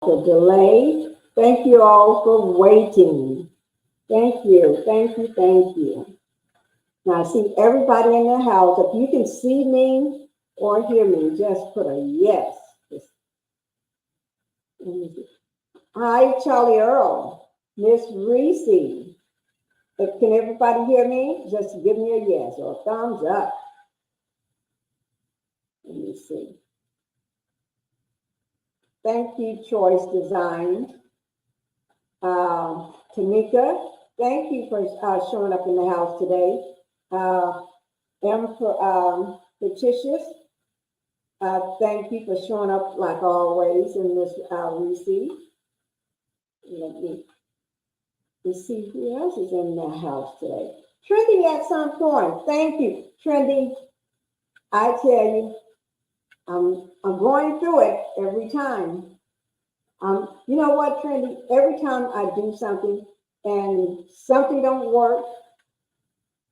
The delay. Thank you all for waiting. Thank you, thank you, thank you. Now I see everybody in the house. If you can see me or hear me, just put a yes. Hi, Charlie Earl, Miss Reese. Can everybody hear me? Just give me a yes or a thumbs up. Let me see. Thank you, Choice Design. Tamika, thank you for showing up in the house today. M for Petitious, thank you for showing up like always in this receipt. Let's see who else is in the house today. Trendy at some point. Thank you, Trendy. I tell you, I'm going through it every time. You know what, Trendy? Every time I do something and something don't work,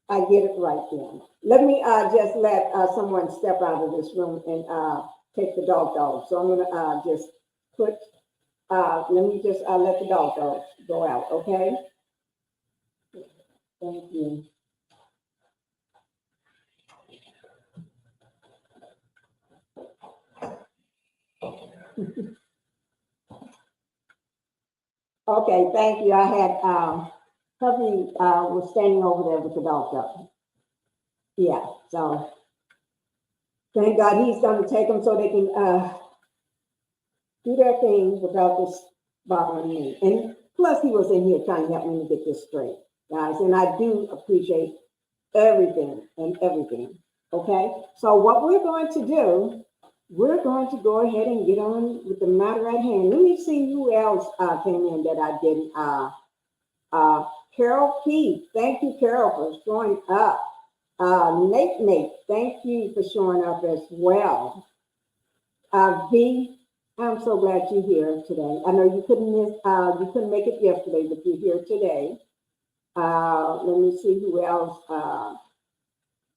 I get it right then. Let me just let someone step out of this room and take the dog. So I'm gonna just put. Let me just let the dog go out. Okay. Thank you. Okay, thank you. I had company was standing over there with the dog. Yeah, so thank God he's going to take them so they can do their thing without this bothering me. And plus, he was in here trying to help me to get this straight, guys. And I do appreciate everything and everything. Okay, so what we're going to do, we're going to go ahead and get on with the matter at hand. Let me see who else came in that I didn't. Carol P, thank you, Carol, for showing up. Nate, thank you for showing up as well. V, I'm so glad you're here today. I know you couldn't make it yesterday, but you're here today. Let me see who else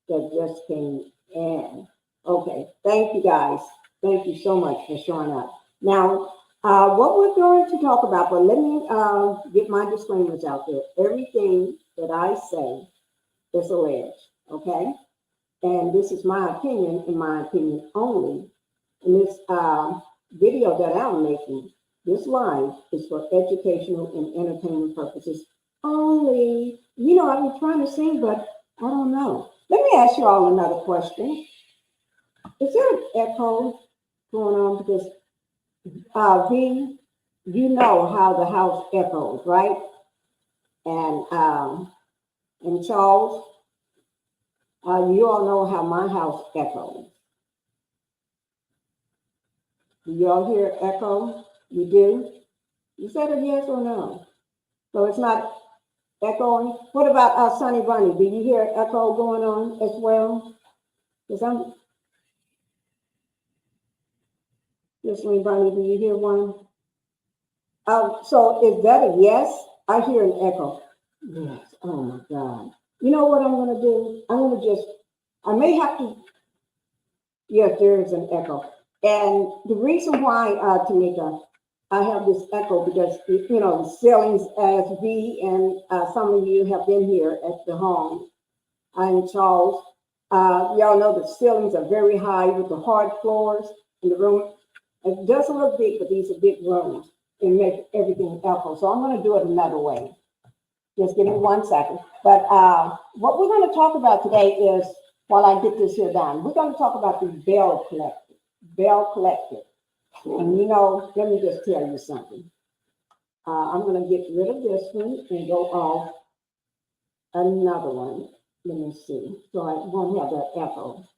that just came in. Okay, thank you guys. Thank you so much for showing up. Now, what we're going to talk about, but let me get my disclaimers out there. Everything that I say is alleged, okay? And this is my opinion, in my opinion only. And this video that I'm making, this live, is for educational and entertainment purposes only. You know, I've been trying to sing, but I don't know. Let me ask you all another question. Is there an echo going on? Because V, you know how the house echoes, right? And Charles, you all know how my house echoes. Do you all hear echo? You do? You said a yes or no? So it's not echoing? What about Sunny Bunny? Do you hear echo going on as well? Because I'm listening, Bunny, do you hear one? So is that a yes? I hear an echo. Yes. Oh my God. You know what I'm going to do? I may have to, yes, there is an echo. And the reason why, Tamika, I have this echo because, you know, the ceilings, as V and some of you have been here at the home, I'm Charles. Y'all know the ceilings are very high with the hard floors in the room. It doesn't look big, but these are big rooms and make everything echo. So I'm going to do it another way. Just give me 1 second. But what we're going to talk about today is, while I get this here done, we're going to talk about the Bell Collective. Bell Collective. And you know, let me just tell you something. I'm going to get rid of this one and go off another one. Let me see. So I won't have that echo.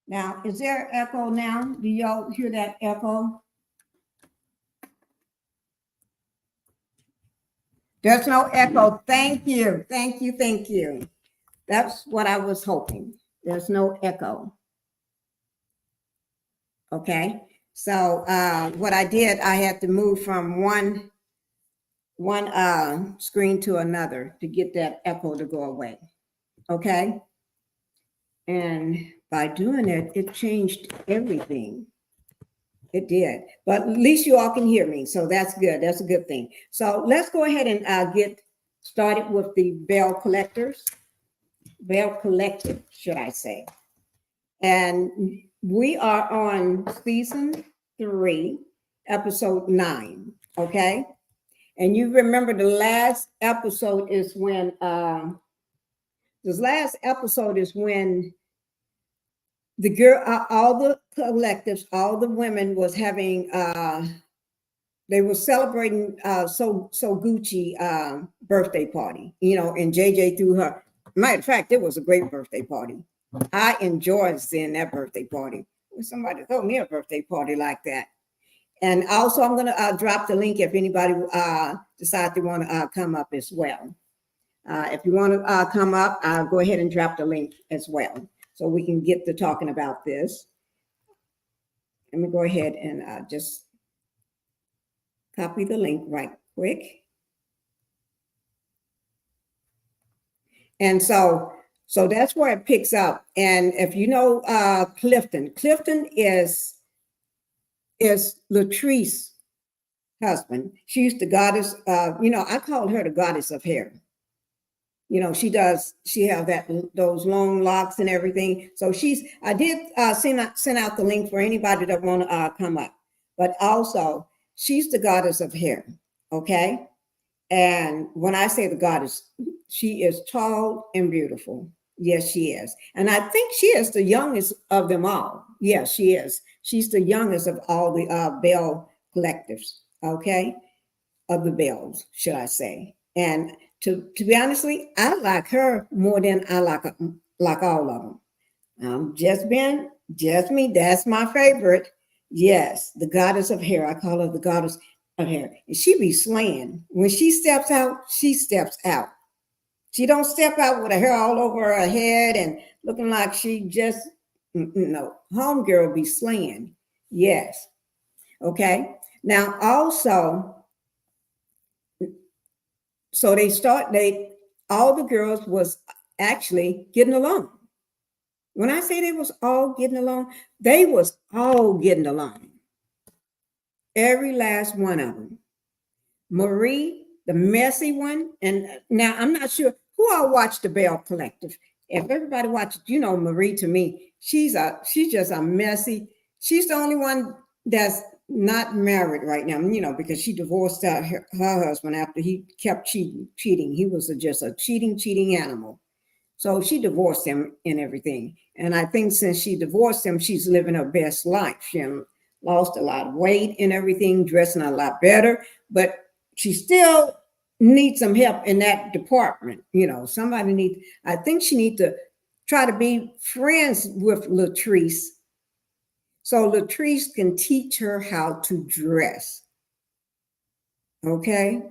Now, is there echo now? Do y'all hear that echo? There's no echo. Thank you. Thank you. Thank you. That's what I was hoping. There's no echo. Okay. So what I did, I had to move from one screen to another to get that echo to go away. Okay. And by doing it, it changed everything. It did. But at least you all can hear me. So that's good. That's a good thing. So let's go ahead and get started with the Bell Collective, should I say. And we are on season 3, episode 9. Okay. And you remember the last episode is when the girl, all the collectives, all the women was having they were celebrating so Gucci birthday party, and JJ threw her. Matter of fact, it was a great birthday party. I enjoyed seeing that birthday party. Somebody throw me a birthday party like that. And also, I'm going to drop the link if anybody decides they want to come up as well. If you want to come up, go ahead and drop the link as well, so we can get to talking about this. Let me go ahead and just copy the link right quick. And so that's where it picks up. And if you know Clifton is Latrice's husband. She's the goddess. I call her the goddess of hair. She have those long locks and everything. So I did send out the link for anybody that want to come up. But also, she's the goddess of hair. Okay. And when I say the goddess, she is tall and beautiful. Yes, she is. And I think she is the youngest of them all. Yes, she is. She's the youngest of all the Bell collectives. Okay. Of the Bells, should I say. And to be honestly, I like her more than I like all of them. Just me. That's my favorite. Yes, the goddess of hair. I call her the goddess of hair. And she be slaying. When she steps out, she steps out. She don't step out with her hair all over her head and looking like she just, no. Homegirl be slaying. Yes. Okay. Now also, so all the girls was actually getting along. When I say they was all getting along, they was all getting along. Every last one of them. Marie, the messy one, and now I'm not sure who all watched the Bell Collective. If everybody watched, Marie, to me, she's just a messy. She's the only one that's not married right now, because she divorced her husband after he kept cheating. He was just a cheating animal. So she divorced him and everything. And I think since she divorced him, she's living her best life. She lost a lot of weight and everything, dressing a lot better, but she still needs some help in that department. I think she needs to try to be friends with Latrice, so Latrice can teach her how to dress. Okay?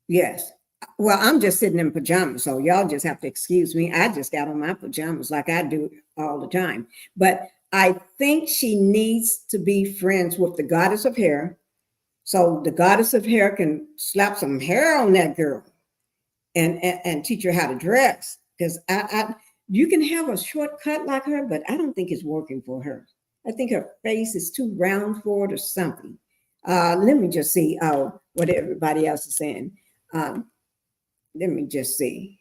Yes. Well, I'm just sitting in pajamas, so y'all just have to excuse me. I just got on my pajamas like I do all the time. But I think she needs to be friends with the goddess of hair, so the goddess of hair can slap some hair on that girl and teach her how to dress. Because you can have a short cut like her, but I don't think it's working for her. I think her face is too round for it or something. Let me just see what everybody else is saying. Let me just see.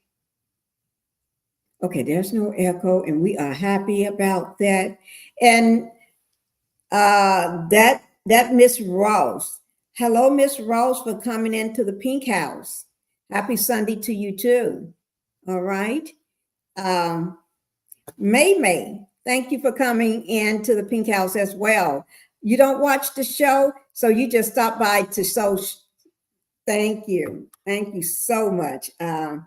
Okay, there's no echo, and we are happy about that. And that Miss Ross. Hello, Miss Ross, for coming into the Pink House. Happy Sunday to you too. All right. May, thank you for coming into the Pink House as well. You don't watch the show, so you just stop by to show. Thank you. Thank you so much. I'm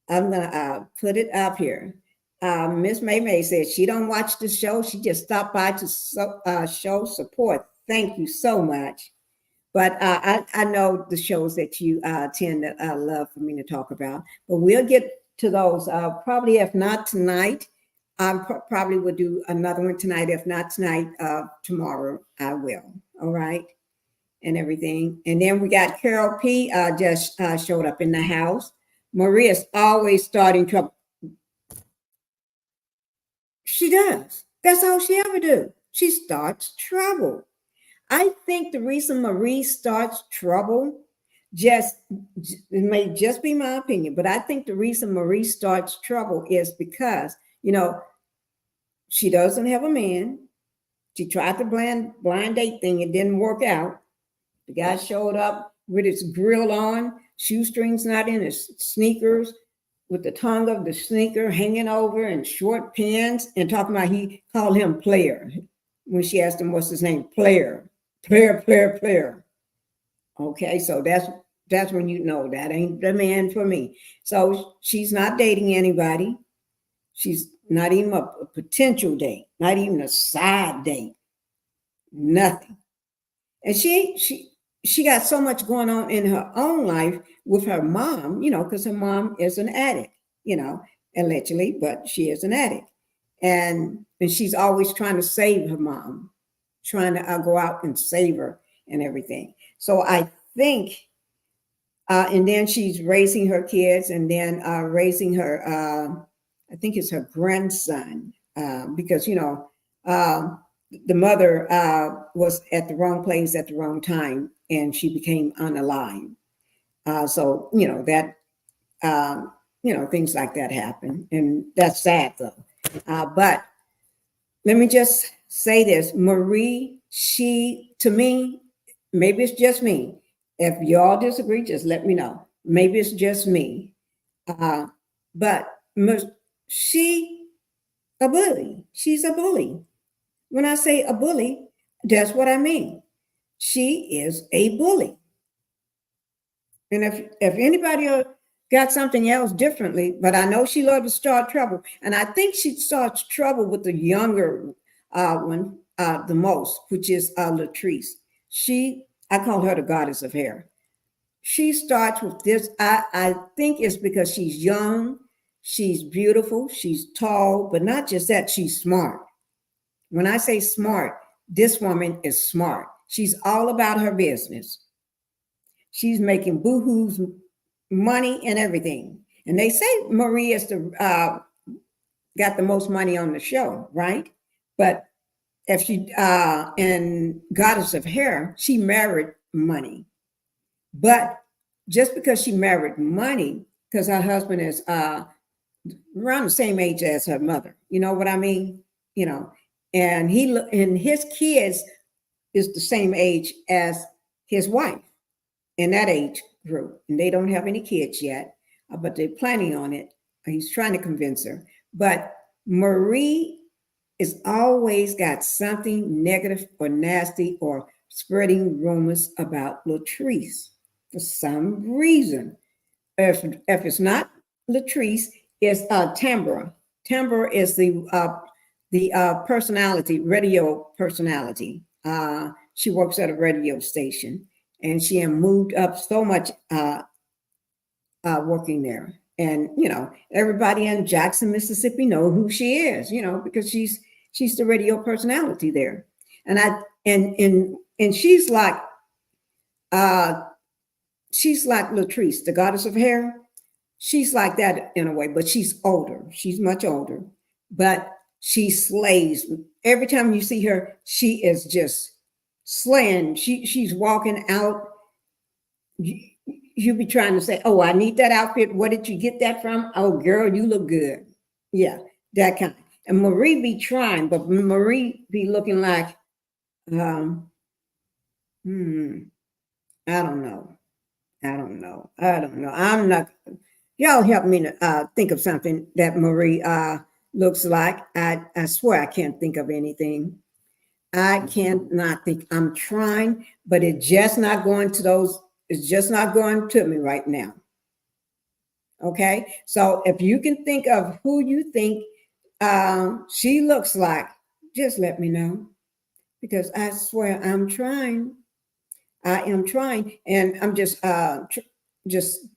going to put it up here. Miss May said she don't watch the show. She just stopped by to show support. Thank you so much. But I know the shows that you tend to love for me to talk about. But we'll get to those probably, if not tonight. I probably will do another one tonight. If not tonight, tomorrow I will. All right, and everything. And then we got Carol P. Just showed up in the house. Maria's always starting trouble. She does. That's all she ever do. She starts trouble. I think the reason Marie starts trouble, it may just be my opinion, but I think the reason Marie starts trouble is because, she doesn't have a man. She tried the blind date thing. It didn't work out. The guy showed up with his grill on, shoestrings not in his sneakers, with the tongue of the sneaker hanging over and short pants, and talking about he called him player. When she asked him, what's his name? Player. Okay, so that's when you know that ain't the man for me. So she's not dating anybody. She's not even a potential date, not even a side date, nothing. And she got so much going on in her own life with her mom, because her mom is an addict, allegedly, but she is an addict. And she's always trying to save her mom, trying to go out and save her and everything. So I think, and then she's raising her kids and then raising her, I think it's her grandson, because, the mother was at the wrong place at the wrong time and she became unalive. So, that, things like that happen. And that's sad though. But let me just say this, Marie, to me, maybe it's just me. If y'all disagree, just let me know. Maybe it's just me. But she a bully. She's a bully. When I say a bully, that's what I mean. She is a bully. And if anybody got something else differently, but I know she loved to start trouble. And I think she starts trouble with the younger one the most, which is Latrice. I call her the goddess of hair. She starts with this. I think it's because she's young, she's beautiful, she's tall, but not just that, she's smart. When I say smart, this woman is smart. She's all about her business. She's making boohoo's money and everything. And they say Marie is got the most money on the show, right? But if she and goddess of hair, she married money. But just because she married money, because her husband is around the same age as her mother, you know what I mean? And his kids is the same age as his wife in that age group. And they don't have any kids yet, but they're planning on it. He's trying to convince her. But Marie is always got something negative or nasty or spreading rumors about Latrice for some reason. If it's not Latrice, it's Tambra. Tambra is the personality, radio personality. She works at a radio station, and she had moved up so much working there. And everybody in Jackson, Mississippi, know who she is. Because she's the radio personality there. And she's like Latrice, the goddess of hair. She's like that in a way, but she's older. She's much older, but she slays. Every time you see her, she is just slaying. She's walking out. You be trying to say, oh, I need that outfit. Where did you get that from? Oh, girl, you look good. Yeah, that kind. And Marie be trying, but Marie be looking like, I don't know. I'm not, y'all help me to think of something that Marie looks like. I swear I can't think of anything. I cannot think. I'm trying, but it's just not going to me right now. Okay. So if you can think of who you think she looks like, just let me know, because I swear I'm trying. I am trying, and I'm just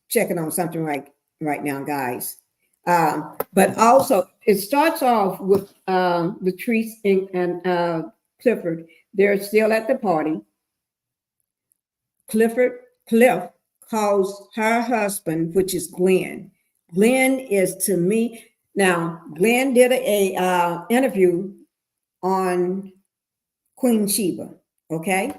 checking on something right now, guys. But also, it starts off with Latrice and Clifford. They're still at the party. Cliff calls her husband, which is Glen. Glen is, to me, now Glen did a interview on Queen Sheba. Okay,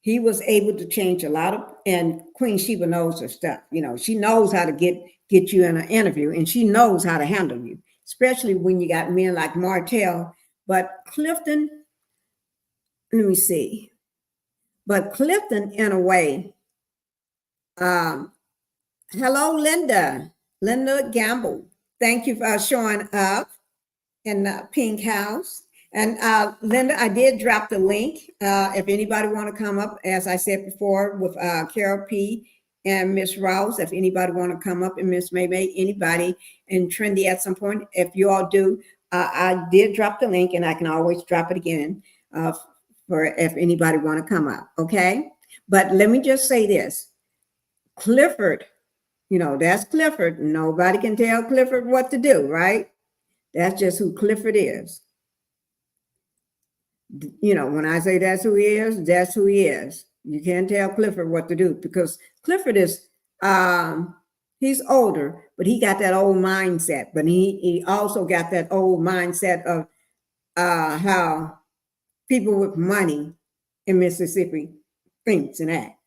he was able to change a lot of, and Queen Sheba knows her stuff. You know, she knows how to get you in an interview, and she knows how to handle you, especially when you got men like Martell. But Clifton, let me see. But Clifton, in a way, hello, Linda Gamble. Thank you for showing up in the Pink House. And Linda, I did drop the link. If anybody want to come up, as I said before, with Carol P. and Miss Rouse, if anybody want to come up, and Miss Maymay, anybody, and Trendy at some point, if you all do, I did drop the link, and I can always drop it again for if anybody want to come up, okay? But let me just say this. Clifford, you know, that's Clifford. Nobody can tell Clifford what to do, right? That's just who Clifford is. You know, when I say that's who he is, that's who he is. You can't tell Clifford what to do, because Clifford is, he's older, but he got that old mindset. But he also got that old mindset of how people with money in Mississippi thinks and act,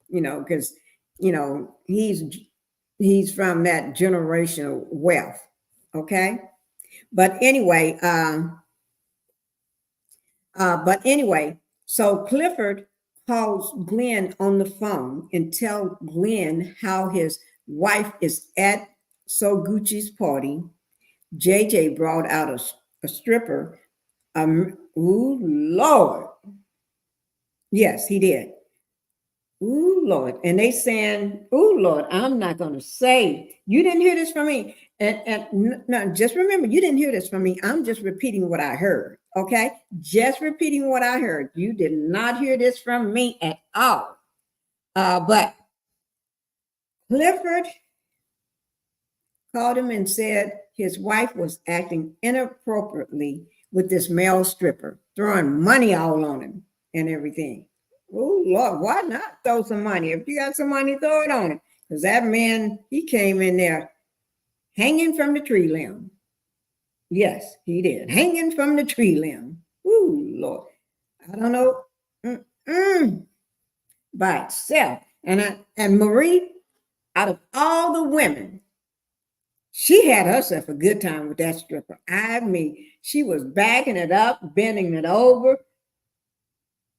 you know, because, you know, he's from that generational wealth. Okay. But anyway, so Clifford calls Glen on the phone and tell Glen how his wife is at So Gucci's party. JJ brought out a stripper. Ooh, Lord. Yes, he did. Ooh, Lord. And they saying, ooh, Lord, I'm not going to say, you didn't hear this from me. And no, just remember, you didn't hear this from me. I'm just repeating what I heard. Okay. Just repeating what I heard. You did not hear this from me at all. But Clifford called him and said his wife was acting inappropriately with this male stripper, throwing money all on him and everything. Oh, Lord, why not throw some money? If you got some money, throw it on him. Because that man, he came in there hanging from the tree limb. Yes, he did. Hanging from the tree limb. Oh, Lord. I don't know. By itself. And Marie, out of all the women, she had herself a good time with that stripper. I mean, she was backing it up, bending it over,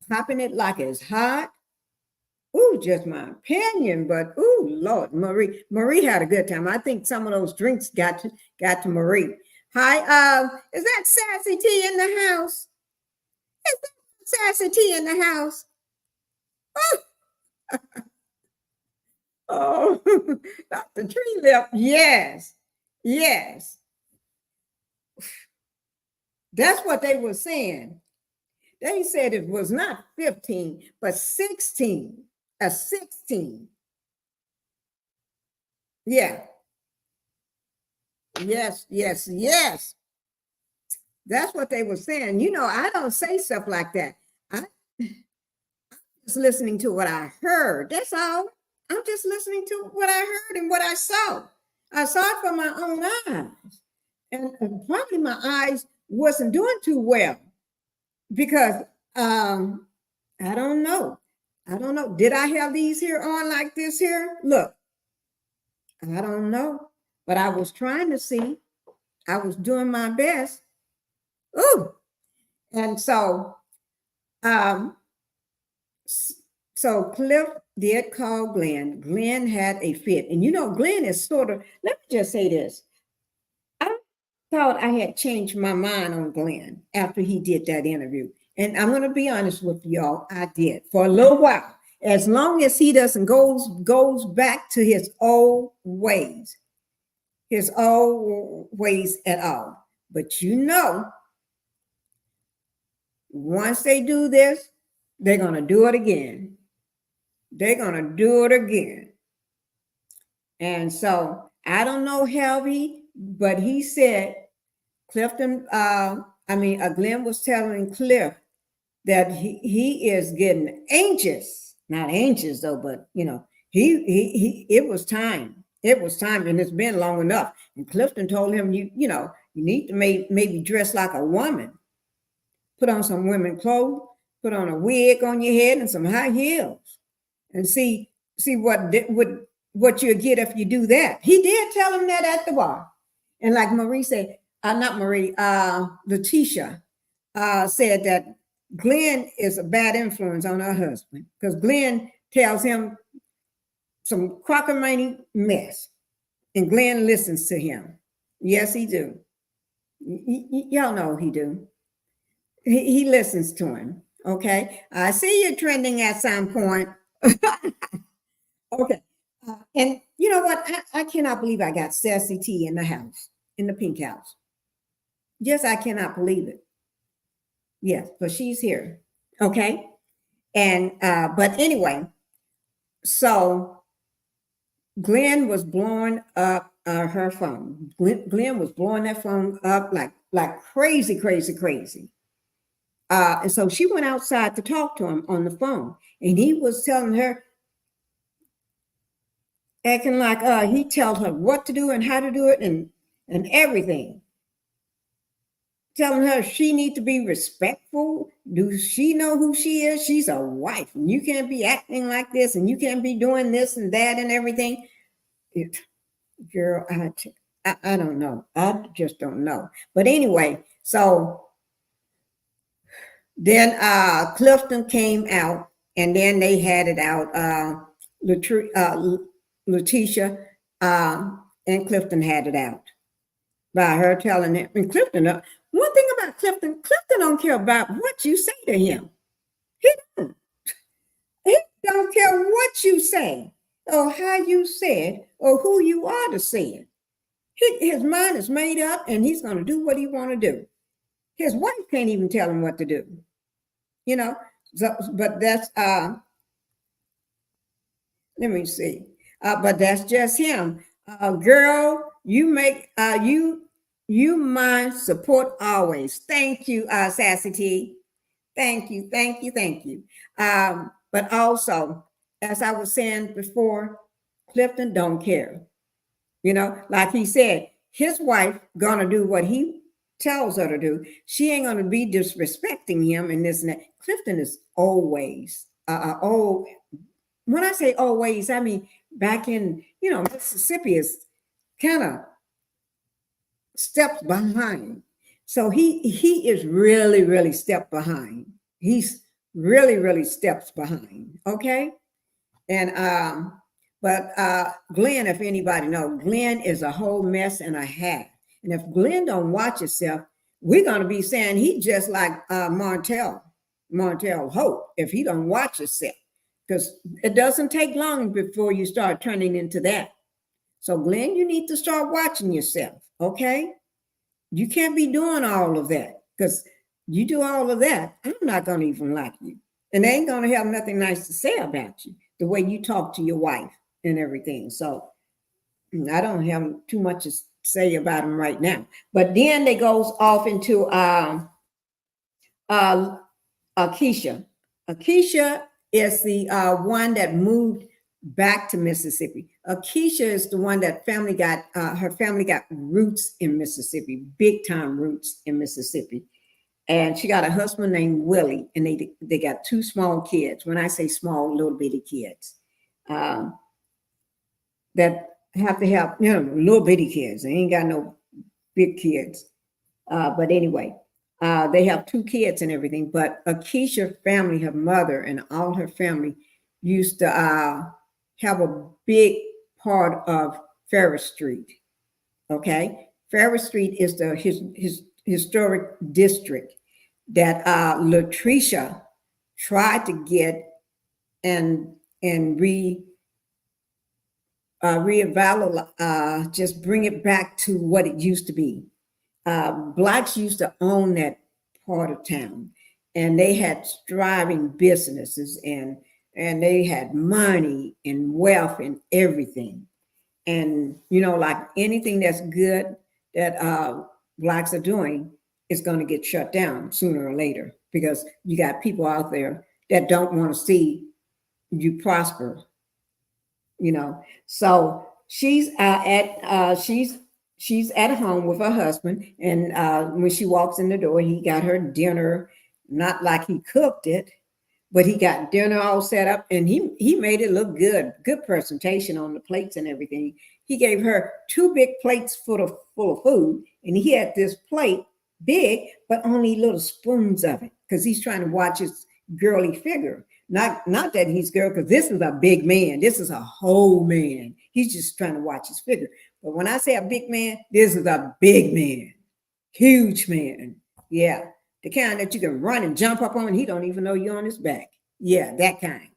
popping it like it's hot. Ooh, just my opinion, but ooh, Lord, Marie had a good time. I think some of those drinks got to Marie. Hi, is that Sassy T in the house? Is that Sassy T in the house? Oh, Dr. Tree Lip, yes, yes. That's what they were saying. They said it was not 15, but 16. A 16. Yeah. Yes, yes, yes. That's what they were saying. You know, I don't say stuff like that. I'm just listening to what I heard. That's all. I'm just listening to what I heard and what I saw. I saw it from my own eyes. And probably my eyes wasn't doing too well because I don't know. Did I have these here on like this here? Look, I don't know. But I was trying to see. I was doing my best. Ooh. And so Cliff did call Glen. Glen had a fit. And you know, Glen is sort of, let me just say this. I thought I had changed my mind on Glen after he did that interview. And I'm going to be honest with y'all, I did for a little while. As long as he doesn't goes back to his old ways at all. But once they do this, they're going to do it again. They're going to do it again. And so I don't know but he said, Glen was telling Cliff that he is getting anxious, not anxious though, but it was time. It was time, and it's been long enough. And Clifton told him, you need to maybe dress like a woman, put on some women clothes, put on a wig on your head and some high heels, and see what you'll get if you do that. He did tell him that at the bar, and like Marie said, not Marie, Letitia said that Glen is a bad influence on her husband because Glen tells him some cockamamie mess, and Glen listens to him. Yes, he do. Y'all know he do. He listens to him. Okay, I see you trending at some point. Okay, and you know what? I cannot believe I got Sassy T in the house, in the Pink house. Yes, I cannot believe it. Yes, but she's here. Okay, and but anyway, so Glen was blowing up her phone. Glen was blowing that phone up like crazy, crazy, crazy. And so she went outside to talk to him on the phone, and he was telling her, acting like he tells her what to do and how to do it and everything. Telling her she needs to be respectful. Do she know who she is? She's a wife, and you can't be acting like this, and you can't be doing this and that and everything. Girl, I don't know. I just don't know. But anyway, so then Clifton came out, and then they had it out. Letitia and Clifton had it out by her telling him. And Clifton, one thing about Clifton don't care about what you say to him. He don't. He don't care what you say or how you say it or who you are to say it. His mind is made up, and he's going to do what he want to do. His wife can't even tell him what to do. So, but that's let me see. But that's just him. Girl, you make you my support always. Thank you, Sassy T. Thank you, thank you, thank you. But also, as I was saying before, Clifton don't care. Like he said, his wife gonna do what he tells her to do. She ain't gonna be disrespecting him and this and that. Clifton is always old. When I say always, I mean back in Mississippi is kind of steps behind. So he is really, really step behind. He's really, really steps behind. Okay. And but Glen, if anybody knows, Glen is a whole mess and a half. And if Glen don't watch himself, we're gonna be saying he just like Martell Hope if he don't watch himself. Because it doesn't take long before you start turning into that. So Glen, you need to start watching yourself. Okay. You can't be doing all of that, because you do all of that, I'm not going to even like you. And they ain't going to have nothing nice to say about you, the way you talk to your wife and everything. So I don't have too much to say about them right now. But then they goes off into Akeisha. Akeisha is the one that moved back to Mississippi. Akeisha is the one that her family got roots in Mississippi, big time roots in Mississippi. And she got a husband named Willie, and they got two small kids. When I say small, little bitty kids, that have to have, little bitty kids. They ain't got no big kids. But anyway, they have two kids and everything. But Akeisha's family, her mother and all her family used to have a big part of Ferris Street. Okay. Ferris Street is his historic district that Latricia tried to get and reevaluate, just bring it back to what it used to be. Blacks used to own that part of town, and they had thriving businesses, and they had money and wealth and everything. And like anything that's good that Blacks are doing is going to get shut down sooner or later, because you got people out there that don't want to see you prosper. So she's at home with her husband, and when she walks in the door, he got her dinner. Not like he cooked it, but he got dinner all set up, and he made it look good presentation on the plates and everything. He gave her two big plates full of food, and he had this plate big but only little spoons of it, because he's trying to watch his girly figure. Not that he's girl, because this is a big man. This is a whole man. He's just trying to watch his figure. But when I say a big man, this is a big man, huge man. Yeah, the kind that you can run and jump up on. He don't even know you're on his back. Yeah, that kind.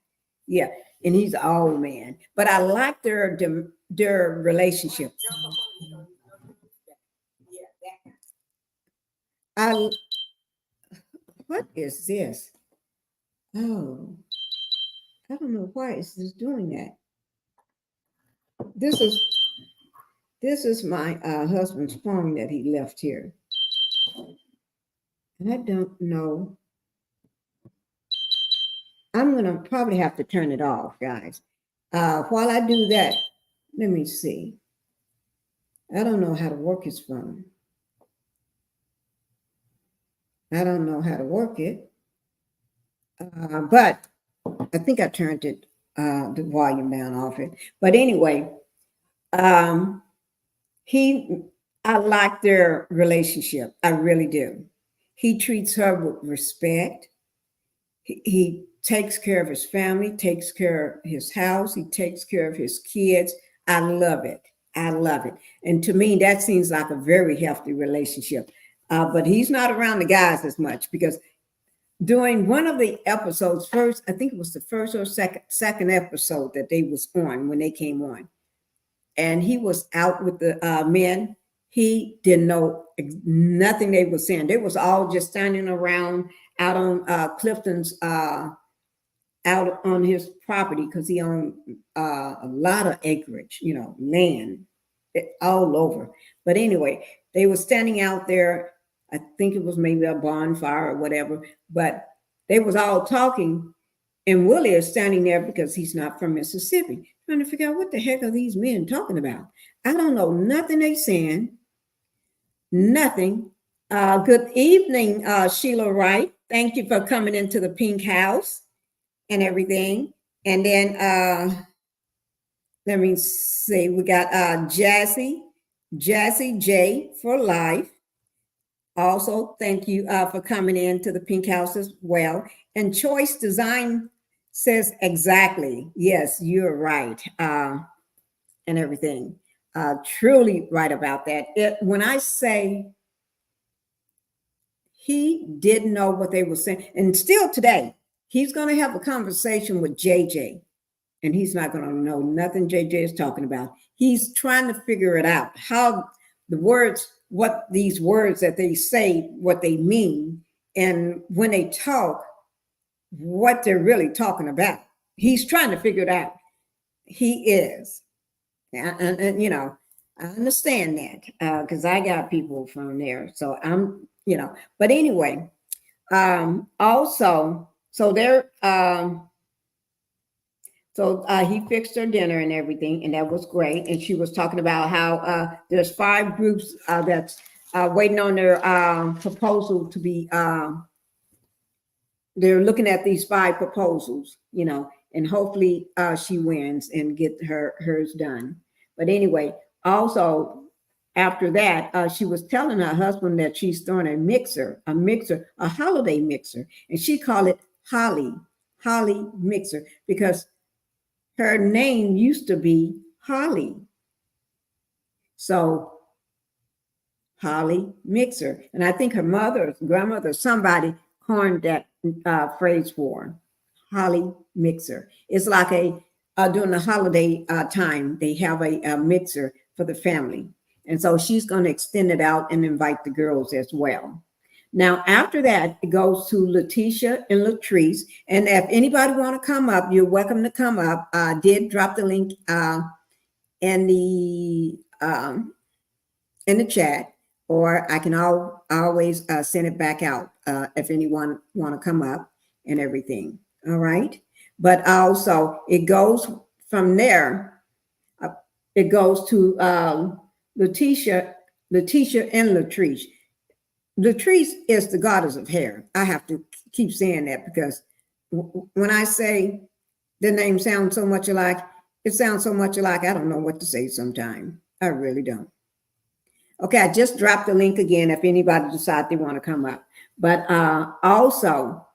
Yeah, and he's an old man. But I like their relationship. I What is this? Oh, I don't know why it's just doing that. This is my husband's phone that he left here. And I don't know. I'm going to probably have to turn it off, guys. While I do that, let me see. I don't know how to work his phone. I don't know how to work it. But I think I turned it, the volume down off it. But anyway, I like their relationship. I really do. He treats her with respect. He takes care of his family, takes care of his house. He takes care of his kids. I love it. I love it. And to me, that seems like a very healthy relationship. But he's not around the guys as much, because during one of the episodes, first, I think it was the first or second episode that they was on when they came on, and he was out with the men. He didn't know nothing they were saying. They was all just standing around out on Clifton's, out on his property, because he owned a lot of acreage, land all over. But anyway, they were standing out there. I think it was maybe a bonfire or whatever, but they was all talking, and Willie is standing there because he's not from Mississippi, trying to figure out what the heck are these men talking about. I don't know nothing they saying, nothing. Good evening, Sheila Wright. Thank you for coming into the Pink House and everything. And then let me see, we got Jassy J for life. Also, thank you for coming into the Pink House as well. And Choice Design says exactly. Yes, you're right. And everything. Truly right about that. When I say he didn't know what they were saying, and still today, he's going to have a conversation with JJ, and he's not going to know nothing JJ is talking about. He's trying to figure it out, how the words, what these words that they say, what they mean, and when they talk, what they're really talking about. He's trying to figure it out. He is. And I understand that because I got people from there. So I'm, but anyway, also, so they're, he fixed her dinner and everything, and that was great. And she was talking about how there's 5 groups that's waiting on their proposal to be. They're looking at these 5 proposals, and hopefully she wins and get hers done. But anyway, also after that, she was telling her husband that she's throwing a holiday mixer, and she called it Holly Mixer, because her name used to be Holly. So Holly Mixer. And I think her grandmother, somebody coined that phrase for her. Holly Mixer. It's like during the holiday time, they have a mixer for the family. And so she's going to extend it out and invite the girls as well. Now, after that, it goes to Letitia and Latrice. And if anybody want to come up, you're welcome to come up. I did drop the link in the chat, or I can always send it back out if anyone want to come up and everything. All right. But also it goes from there. It goes to Letitia and Latrice. Latrice is the goddess of hair. I have to keep saying that because when I say the name sounds so much alike, it sounds so much alike, I don't know what to say sometimes. I really don't. Okay, I just dropped the link again if anybody decides they want to come up. But also,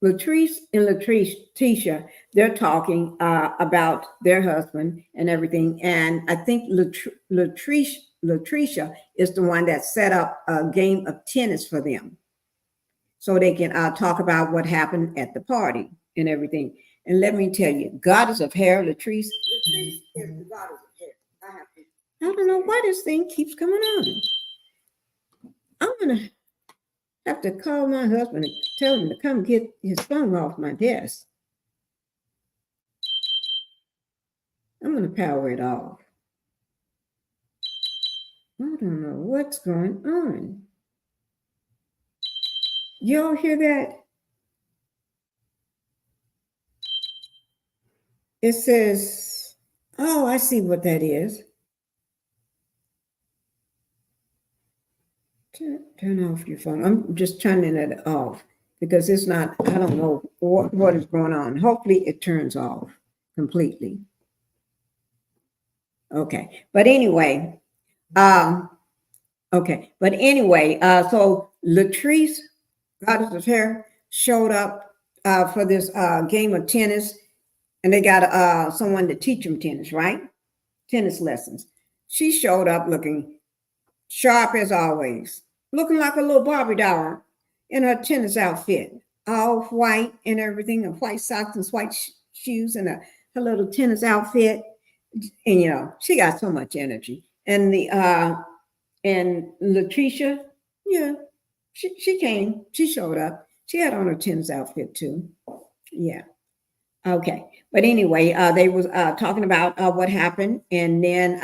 Latrice and Letitia, they're talking about their husband and everything. And I think Latricia is the one that set up a game of tennis for them, so they can talk about what happened at the party and everything. And let me tell you, goddess of hair, Latrice is the goddess of hair. I don't know why this thing keeps coming on. I'm gonna have to call my husband and tell him to come get his phone off my desk. I'm gonna power it off. I don't know what's going on. Y'all hear that? It says, oh, I see what that is. Turn off your phone. I'm just turning it off because it's not, I don't know what is going on. Hopefully it turns off completely. Okay. But anyway, so Latrice, goddess of hair, showed up for this game of tennis, and they got someone to teach them tennis, right? Tennis lessons. She showed up looking sharp as always, looking like a little Barbie doll in her tennis outfit, all white and everything, and white socks and white shoes, and her little tennis outfit. And she got so much energy. And and Latricia, yeah, she came, she showed up. She had on her tennis outfit too. Yeah. Okay. But anyway, they was talking about what happened, and then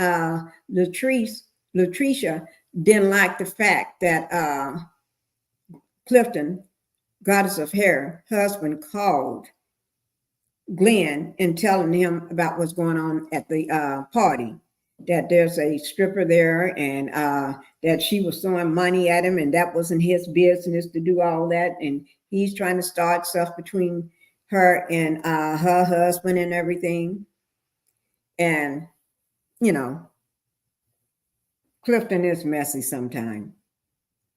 Latricia didn't like the fact that Clifton, goddess of hair, husband, called Glen and telling him about what's going on at the party, that there's a stripper there, and that she was throwing money at him, and that wasn't his business to do all that, and he's trying to start stuff between her and her husband and everything. And Clifton is messy sometimes.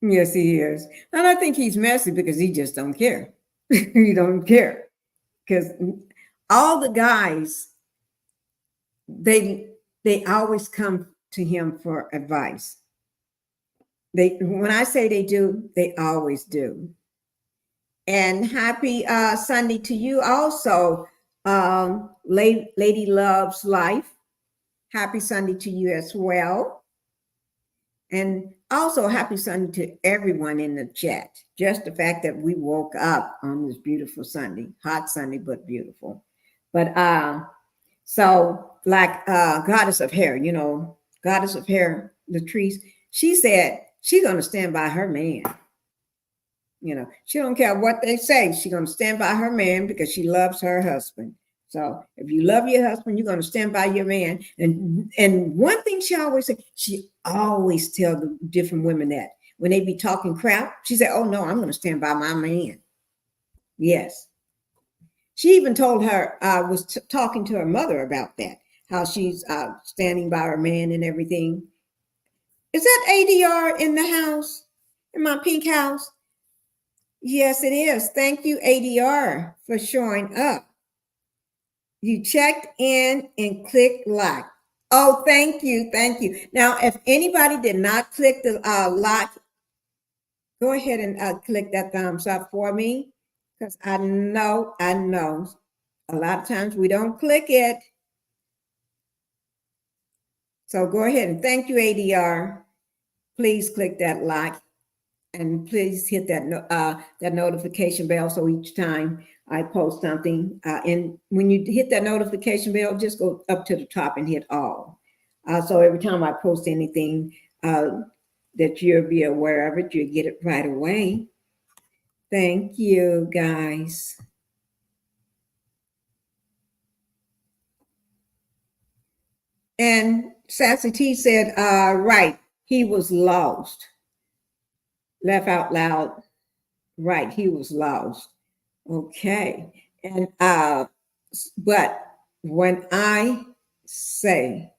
Yes, he is. And I think he's messy because he just don't care. He don't care. Because all the guys, they always come to him for advice. When I say they do, they always do. And happy Sunday to you also, Lady Loves Life. Happy Sunday to you as well. And also happy Sunday to everyone in the chat. Just the fact that we woke up on this beautiful Sunday, hot Sunday, but beautiful. But so like goddess of hair, goddess of hair, Latrice, she said she's going to stand by her man. She don't care what they say. She's going to stand by her man because she loves her husband. So if you love your husband, you're going to stand by your man. And one thing she always said, she always tell the different women that when they be talking crap, she said, oh no, I'm going to stand by my man. Yes. She even told her, was talking to her mother about that, how she's standing by her man and everything. Is that ADR in the house, in my pink house? Yes, it is. Thank you, ADR, for showing up. You checked in and clicked like. Oh, thank you. Thank you. Now, if anybody did not click the like, go ahead and click that thumbs up for me, because I know a lot of times we don't click it. So go ahead and thank you, ADR. Please click that like and please hit that notification bell so each time I post something, and when you hit that notification bell, just go up to the top and hit all. So every time I post anything, that you'll be aware of it, you'll get it right away. Thank you, guys. And Sassy T said, right, he was lost. Laugh out loud. Right, he was lost. Okay. And but when I say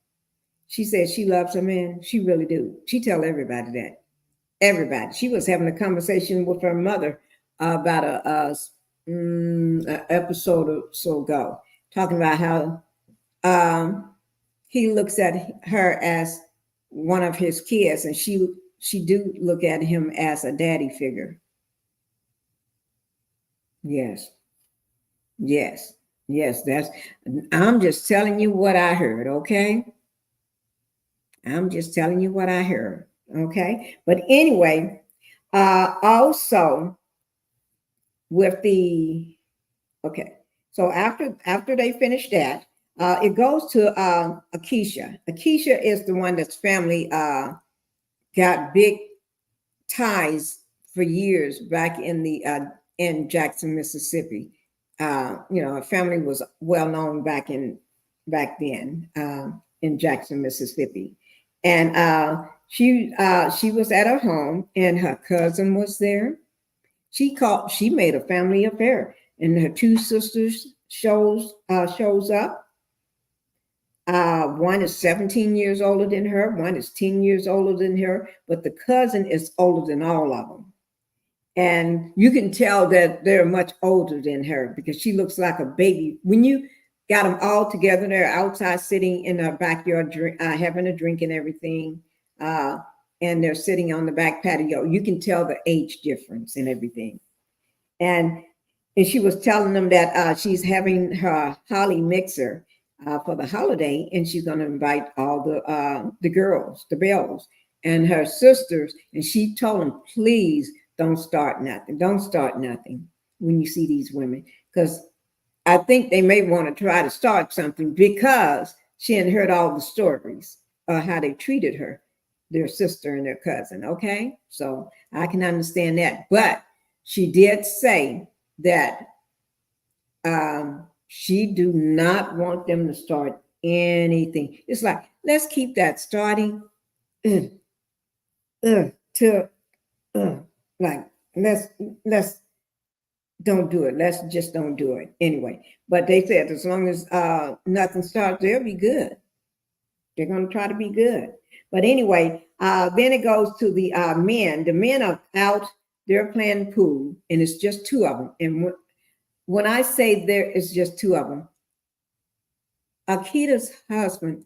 she said she loves her man, she really do. She tell everybody that. Everybody. She was having a conversation with her mother about a episode or so ago, talking about how he looks at her as one of his kids, and she do look at him as a daddy figure. Yes. Yes. Yes, I'm just telling you what I heard, okay? I'm just telling you what I heard, okay? But anyway, also with the okay, so after they finish that, it goes to Akeisha. Akeisha is the one that's family got big ties for years back in Jackson, Mississippi. Her family was well known back then in Jackson, Mississippi, and she was at her home, and her cousin was there. She made a family affair, and her two sisters shows up. One is 17 years older than her, one is 10 years older than her, but the cousin is older than all of them. And you can tell that they're much older than her because she looks like a baby. When you got them all together, they're outside sitting in a backyard, having a drink and everything. And they're sitting on the back patio. You can tell the age difference and everything. And she was telling them that she's having her Holly mixer for the holiday, and she's going to invite all the girls, the Bells, and her sisters. And she told them, please don't start nothing. Don't start nothing when you see these women, because I think they may want to try to start something because she hadn't heard all the stories of how they treated her, their sister and their cousin. Okay, so I can understand that, but she did say that she do not want them to start anything. It's like, let's keep that starting to like let's don't do it. Let's just don't do it anyway. But they said as long as nothing starts, they'll be good. They're going to try to be good. But anyway, then it goes to the men. The men are out. They're playing pool, and it's just two of them. And when I say there is just two of them, Akeisha's husband,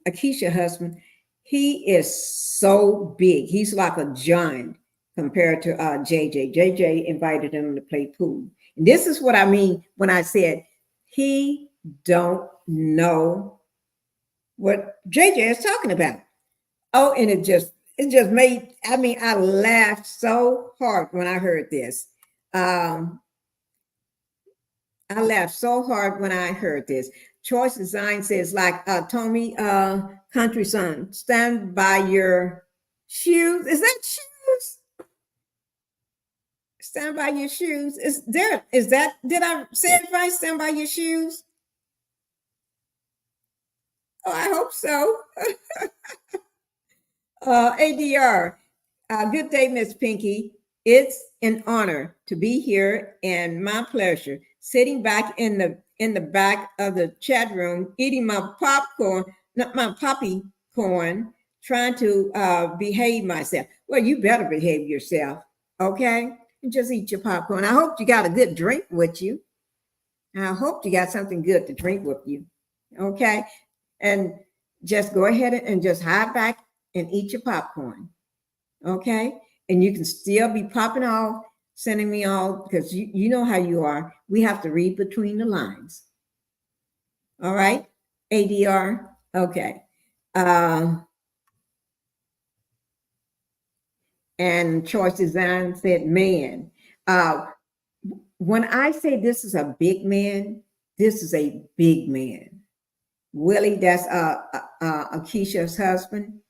he is so big. He's like a giant compared to JJ. JJ invited him to play pool. And this is what I mean when I said he don't know what JJ is talking about. Oh, and it just made, I mean, I laughed so hard when I heard this. I laughed so hard when I heard this. Choice Design says, like Tommy Country Son, stand by your shoes. Is that shoes? Stand by your shoes. Is that, did I say it right? Stand by your shoes? Oh, I hope so. ADR, good day, Miss Pinkie. It's an honor to be here and my pleasure. Sitting back in the back of the chat room, eating my popcorn, not my poppy corn, trying to behave myself. Well, you better behave yourself, okay? And just eat your popcorn. I hope you got a good drink with you. I hope you got something good to drink with you, okay? And just go ahead and just hide back and eat your popcorn, okay? And you can still be popping off, sending me all, because you know how you are. We have to read between the lines. All right, ADR, okay. And Choice Design said, man, uh, when I say this is a big man, this is a big man. Willie, that's Akeisha's husband.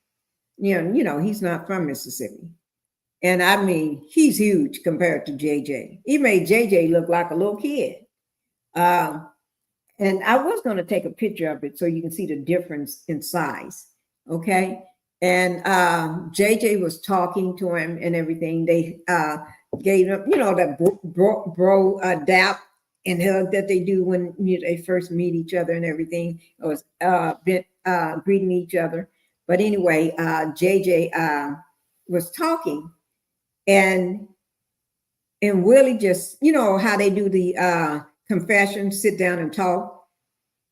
He's not from Mississippi. And I mean, he's huge compared to JJ. He made JJ look like a little kid. Um, and I was going to take a picture of it so you can see the difference in size. Okay. And JJ was talking to him and everything. They gave him, that bro dap and hug that they do when they first meet each other and everything. It was greeting each other. But anyway, JJ was talking, and Willie just, how they do the confession, sit down and talk.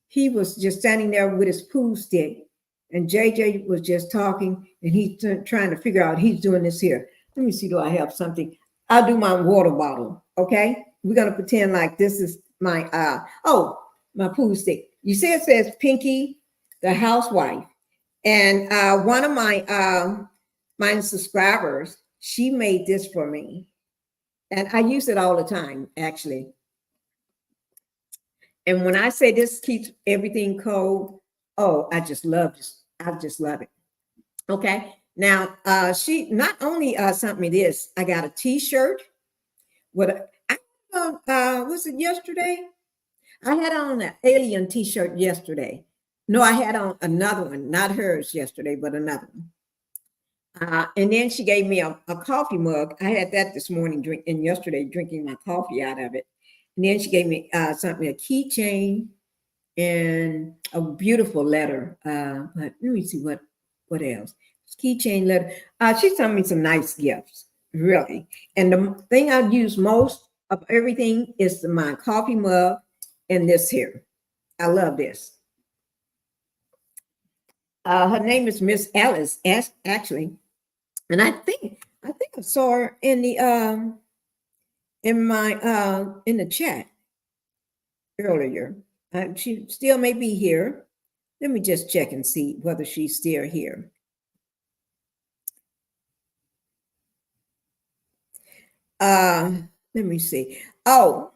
He was just standing there with his pool stick, and JJ was just talking, and he's trying to figure out, he's doing this here. Let me see, do I have something? I'll do my water bottle, okay? We're going to pretend like this is my, my pool stick. You see it says Pinkie, the housewife. And one of my subscribers, she made this for me. And I use it all the time, actually. And when I say this keeps everything cold, I just love this. I just love it. Okay. Now, she not only sent me this, I got a t-shirt with was it yesterday? I had on an alien t-shirt yesterday. No, I had on another one, not hers yesterday, but another one. And then she gave me a coffee mug. I had that this morning, yesterday, drinking my coffee out of it. And then she gave me a keychain and a beautiful letter. But let me see what else. Keychain letter. She sent me some nice gifts, really. And the thing I use most of everything is my coffee mug and this here. I love this. Her name is Miss Alice, actually. And I think I saw her in the in the chat earlier. She still may be here. Let me just check and see whether she's still here. Let me see. Oh,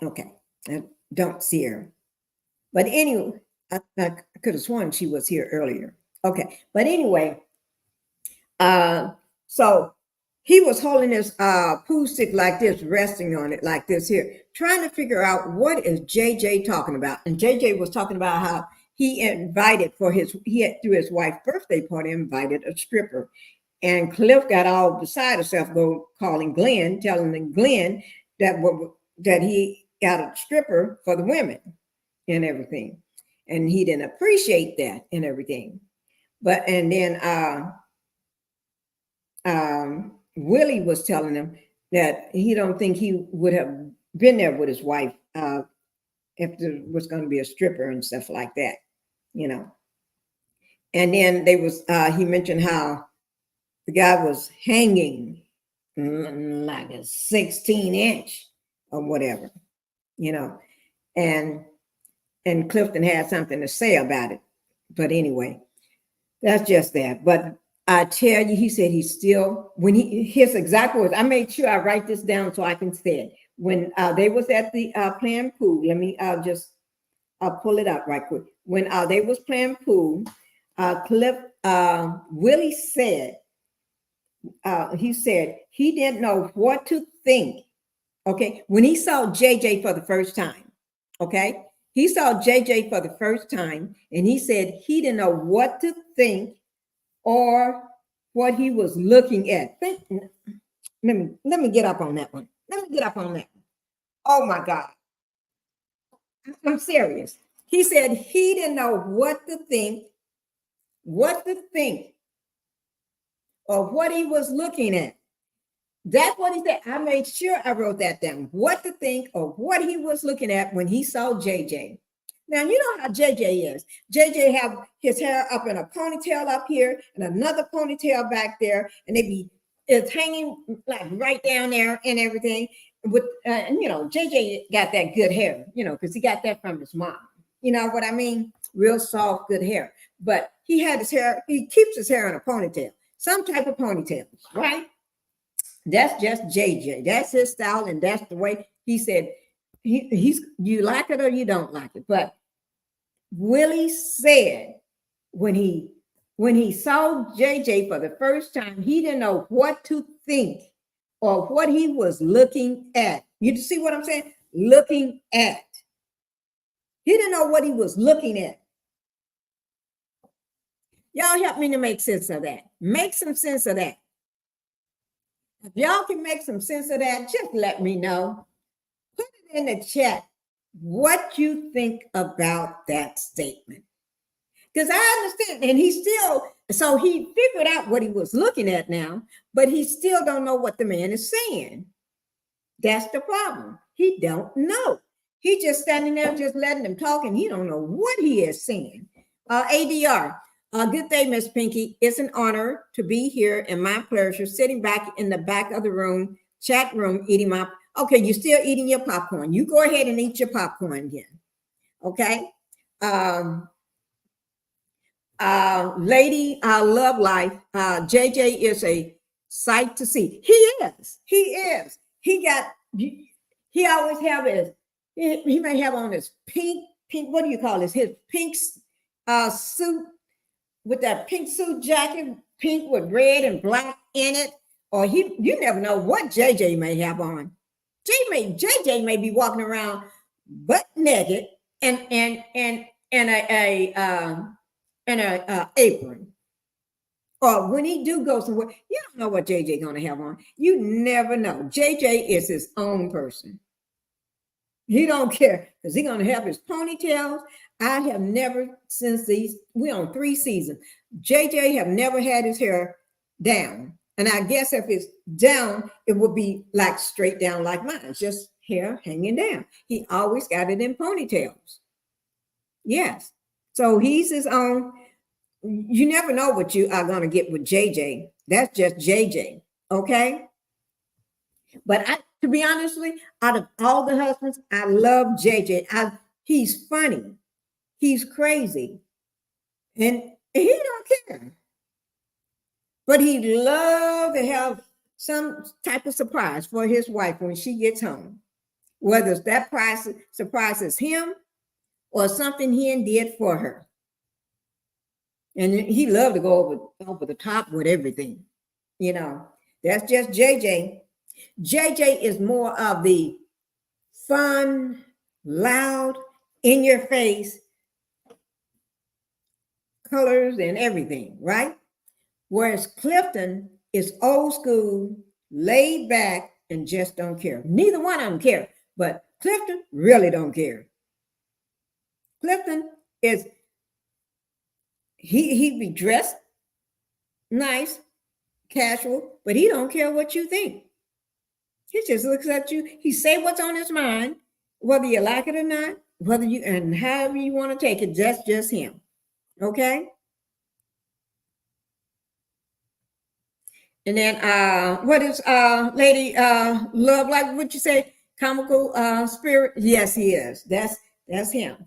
okay. I don't see her. But anyway, I could have sworn she was here earlier. Okay. But anyway, so he was holding his pool stick like this, resting on it like this here, trying to figure out what is JJ talking about. And JJ was talking about how he invited through his wife's birthday party, invited a stripper. And Cliff got all beside himself, calling Glen, telling Glen that he got a stripper for the women and everything. And he didn't appreciate that and everything. And then Willie was telling him that he don't think he would have been there with his wife if there was going to be a stripper and stuff like that, And then he mentioned how the guy was hanging like a 16-inch or whatever, and Clifton had something to say about it. But anyway, that's just that. But I tell you, he said he's still, his exact words, I made sure I write this down so I can say it. When they was at the playing pool, let me just pull it up right quick. When they was playing pool, Willie said, he said he didn't know what to think. Okay. When he saw JJ for the first time, okay. He saw JJ for the first time, and he said he didn't know what to think or what he was looking at. Let me get up on that one. Let me get up on that one. Oh my God. I'm serious. He said he didn't know what to think, or what he was looking at. That's what he said. I made sure I wrote that down. What to think or what he was looking at when he saw JJ. Now, you know how JJ is. JJ have his hair up in a ponytail up here and another ponytail back there. And it's hanging like right down there and everything. JJ got that good hair, because he got that from his mom. You know what I mean? Real soft, good hair. But he had his hair, he keeps his hair in a ponytail, some type of ponytail, right? That's just JJ. That's his style, and that's the way he said he's you like it or you don't like it. But Willie said when he saw JJ for the first time, he didn't know what to think or what he was looking at. You see what I'm saying? Looking at. He didn't know what he was looking at. Y'all help me to make sense of that. Make some sense of that. If y'all can make some sense of that, just let me know. Put it in the chat what you think about that statement. Because I understand, and so he figured out what he was looking at now, but he still don't know what the man is saying. That's the problem. He don't know. He just standing there, just letting him talk, and he don't know what he is saying. ADR, good day, Miss Pinkie. It's an honor to be here and my pleasure, sitting back in the back of the room, chat room, eating my, okay, you're still eating your popcorn. You go ahead and eat your popcorn again, okay? Lady Love Life, JJ is a sight to see. He is. He always have his, he may have on his pink, what do you call this? His pink suit with that pink suit jacket, pink with red and black in it. Or you never know what JJ may have on. JJ may be walking around butt naked and a apron. Or when he do go somewhere, you don't know what JJ gonna have on. You never know. JJ is his own person. He don't care because he's gonna have his ponytails. I have never, since we're on 3 seasons, JJ have never had his hair down. And I guess if it's down, it would be like straight down like mine. It's just hair hanging down. He always got it in ponytails. Yes. So he's his own. You never know what you are going to get with JJ. That's just JJ. Okay. But to be honestly, out of all the husbands, I love JJ. He's funny. He's crazy. And he don't care. But he'd love to have some type of surprise for his wife when she gets home. Whether that surprises him or something he did for her. And he loved to go over the top with everything. You know, that's just JJ. JJ is more of the fun, loud, in your face, colors and everything, right? Whereas Clifton is old school, laid back, and just don't care. Neither one of them care, but Clifton really don't care. Clifton is, he be dressed nice, casual, but he don't care what you think. He just looks at you. He say what's on his mind, whether you like it or not, and however you want to take it, that's just him. Okay? And then what is Lady Love, like what you say, comical spirit? Yes, he is. That's him.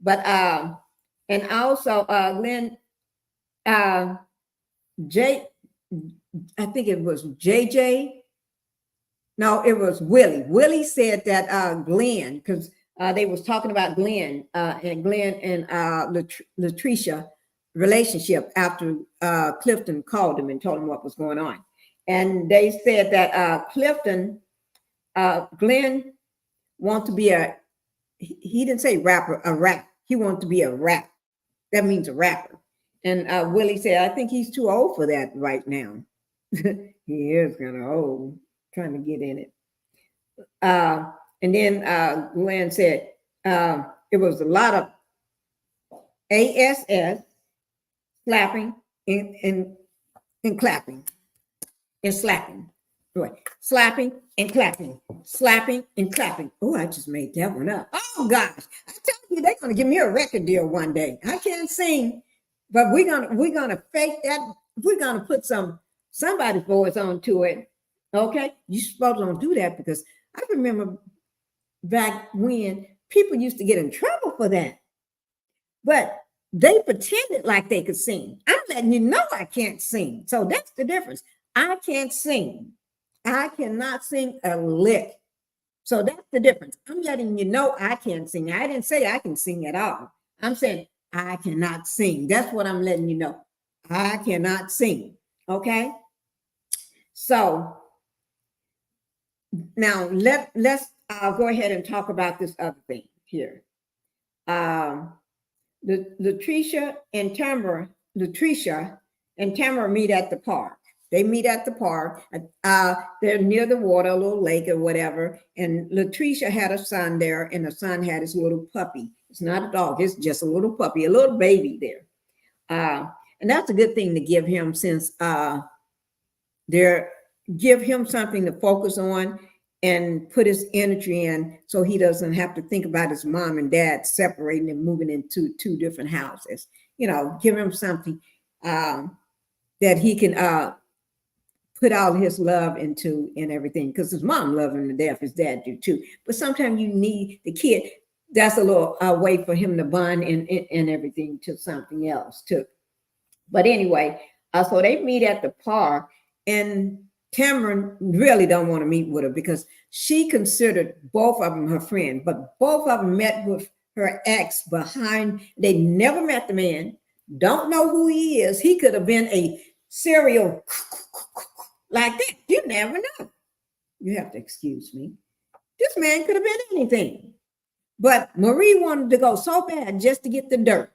But and also Glen, I think it was JJ. No, it was Willie. Willie said that Glen, because they was talking about Glen and Latricia relationship after Clifton called him and told him what was going on. And they said that Glen wants to be he didn't say rapper, a rap. He wants to be a rap. That means a rapper. And Willie said, I think he's too old for that right now. He is kind of old, trying to get in it. And then Glen said it was a lot of ASS, slapping and clapping and slapping. Right. Slapping and clapping. Slapping and clapping. Oh, I just made that one up. Oh gosh. I tell you, they're gonna give me a record deal one day. I can't sing, but we're gonna fake that. We're gonna put somebody's voice onto it. Okay. You supposed to don't do that because I remember back when people used to get in trouble for that. but they pretended like they could sing. I'm letting you know I can't sing. So that's the difference. I can't sing. I cannot sing a lick. So that's the difference. I'm letting you know I can't sing. I didn't say I can sing at all. I'm saying I cannot sing. That's what I'm letting you know. I cannot sing. Okay. So now let's go ahead and talk about this other thing here. Latricia and Tamara meet at the park. They meet at the park. They're near the water, a little lake or whatever. And Latricia had a son there, and the son had his little puppy. It's not a dog, it's just a little puppy, a little baby there. And that's a good thing to give him, since give him something to focus on and put his energy in, so he doesn't have to think about his mom and dad separating and moving into 2 different houses. Give him something that he can put all his love into and everything, because his mom loved him to death, his dad do too. But sometimes you need the kid. That's a little way for him to bond and everything to something else too. But anyway, so they meet at the park, and Cameron really don't want to meet with her because she considered both of them her friend, but both of them met with her ex behind. They never met the man, don't know who he is. He could have been a serial like that. You never know. You have to excuse me. This man could have been anything. But Marie wanted to go so bad just to get the dirt.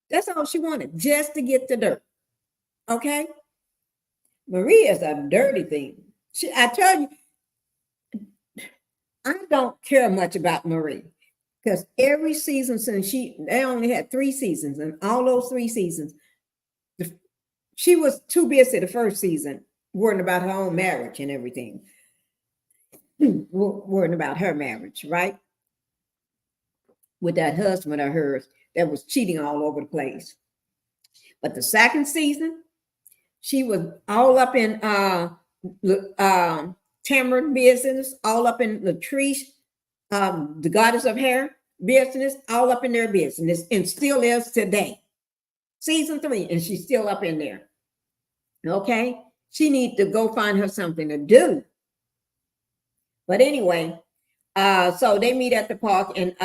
That's all she wanted, just to get the dirt. Okay? Marie is a dirty thing. I tell you, I don't care much about Marie, because every season since they only had 3 seasons, and all those 3 seasons, she was too busy the first season worrying about her own marriage and everything. Worrying about her marriage, right? With that husband of hers that was cheating all over the place. But the second season, she was all up in Tamara business, all up in Latrice, the goddess of hair business, all up in their business, and still is today. Season 3, and she's still up in there. Okay? She needs to go find her something to do. But anyway, so they meet at the park, and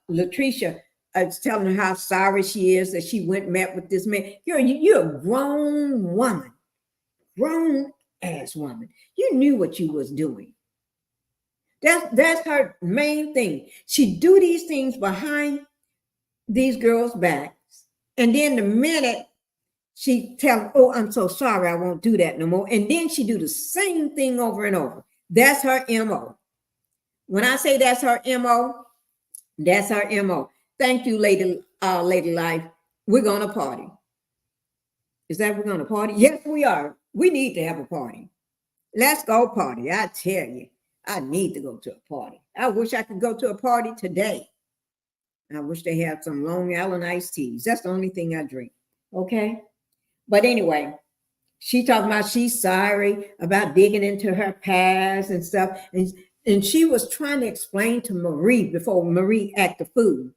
Latricia is telling her how sorry she is that she went and met with this man. You're a grown woman, grown ass woman. You knew what you was doing. That's her main thing. She do these things behind these girls' backs, and then the minute she tell them, "Oh, I'm so sorry, I won't do that no more," and then she do the same thing over and over. That's her MO. When I say that's her MO, that's her MO. Thank you, Lady Life. We're gonna party. Is that we're gonna party? Yes, we are. We need to have a party. Let's go party. I tell you, I need to go to a party. I wish I could go to a party today. I wish they had some Long Island iced teas. That's the only thing I drink. Okay. But anyway, she talking about she's sorry about digging into her past and stuff. And she was trying to explain to Marie before Marie ate the food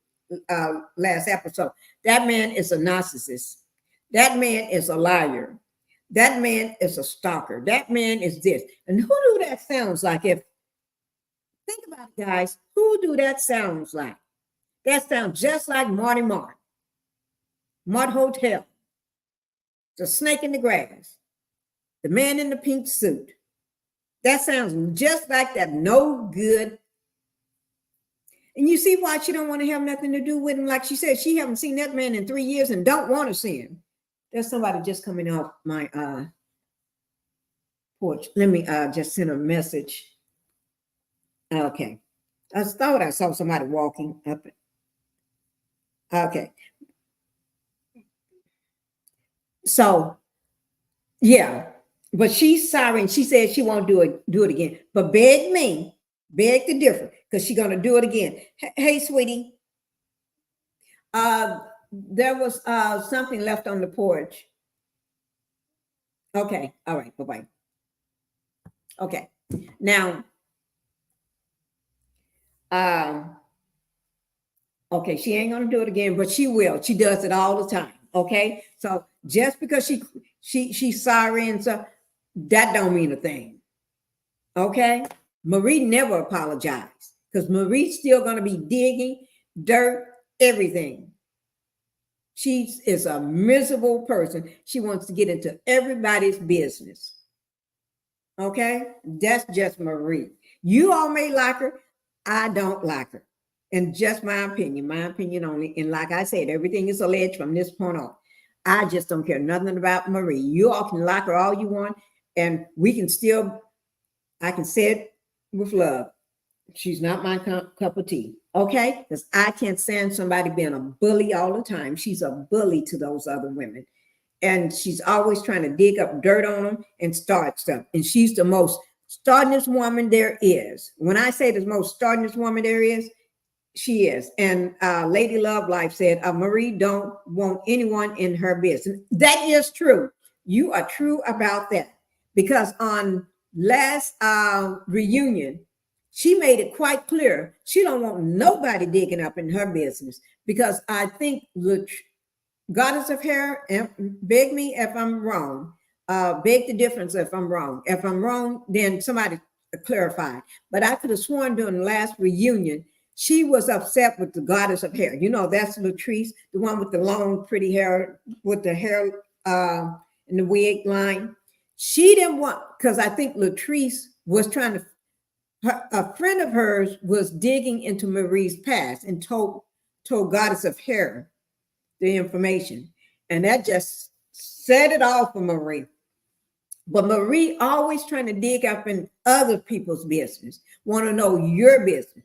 last episode. That man is a narcissist. That man is a liar. That man is a stalker. That man is this. And who do that sounds like? Think about it, guys. Who do that sounds like? That sounds just like Marty Mart. Mart Hotel. The snake in the grass. The man in the pink suit. That sounds just like that. No good. And you see why she don't want to have nothing to do with him. Like she said, she haven't seen that man in 3 years and don't want to see him. There's somebody just coming off my porch. Let me just send a message. Okay. I thought I saw somebody walking up. Okay. So, yeah. But she's sorry, and she said she won't do it again. But beg the differ, because she's gonna do it again. Hey, sweetie. There was something left on the porch. Okay, all right, bye-bye. Okay, now Okay, she ain't gonna do it again, but she will. She does it all the time. Okay, so just because she's sorry and so that don't mean a thing. Okay, Marie never apologized because Marie's still gonna be digging dirt, everything. She is a miserable person. She wants to get into everybody's business. Okay, that's just Marie. You all may like her. I don't like her. And just my opinion only. And like I said, everything is alleged from this point on. I just don't care nothing about Marie. You all can like her all you want, and we can still, I can say it with love. She's not my cup of tea. Okay? Because I can't stand somebody being a bully all the time. She's a bully to those other women. And she's always trying to dig up dirt on them and start stuff. And she's the most startingest woman there is. When I say the most startingest woman there is, she is. And Lady Love Life said, Marie don't want anyone in her business. That is true. You are true about that. Because on last reunion, she made it quite clear she don't want nobody digging up in her business. Because I think the Goddess of Hair, beg me if I'm wrong. Beg the difference if I'm wrong. If I'm wrong, then somebody clarify. But I could have sworn during the last reunion, she was upset with the Goddess of Hair. You know, that's Latrice, the one with the long, pretty hair, with the hair in the wig line. She didn't want, because I think Latrice was trying to, a friend of hers was digging into Marie's past and told Goddess of Hair the information. And that just set it off for Marie. But Marie always trying to dig up in other people's business, want to know your business.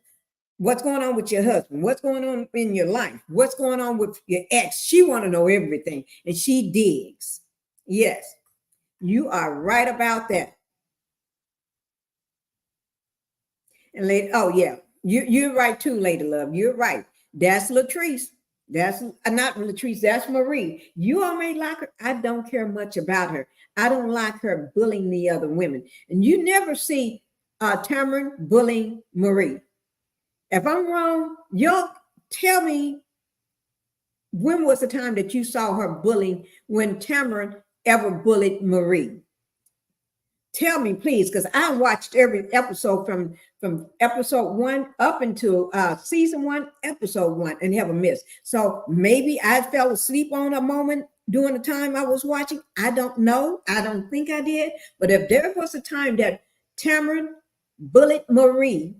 What's going on with your husband? What's going on in your life? What's going on with your ex? She want to know everything, and she digs. Yes, you are right about that. And oh yeah, you're right too, Lady Love. You're right. That's Latrice. That's not Latrice. That's Marie. You all may like her. I don't care much about her. I don't like her bullying the other women. And you never see Tamara bullying Marie. If I'm wrong, y'all tell me when was the time that you saw her bullying, when Tamara ever bullied Marie? Tell me, please, because I watched every episode from episode 1 up until season 1, episode 1, and never missed. So maybe I fell asleep on a moment during the time I was watching. I don't know. I don't think I did. But if there was a time that Tamara bullied Marie,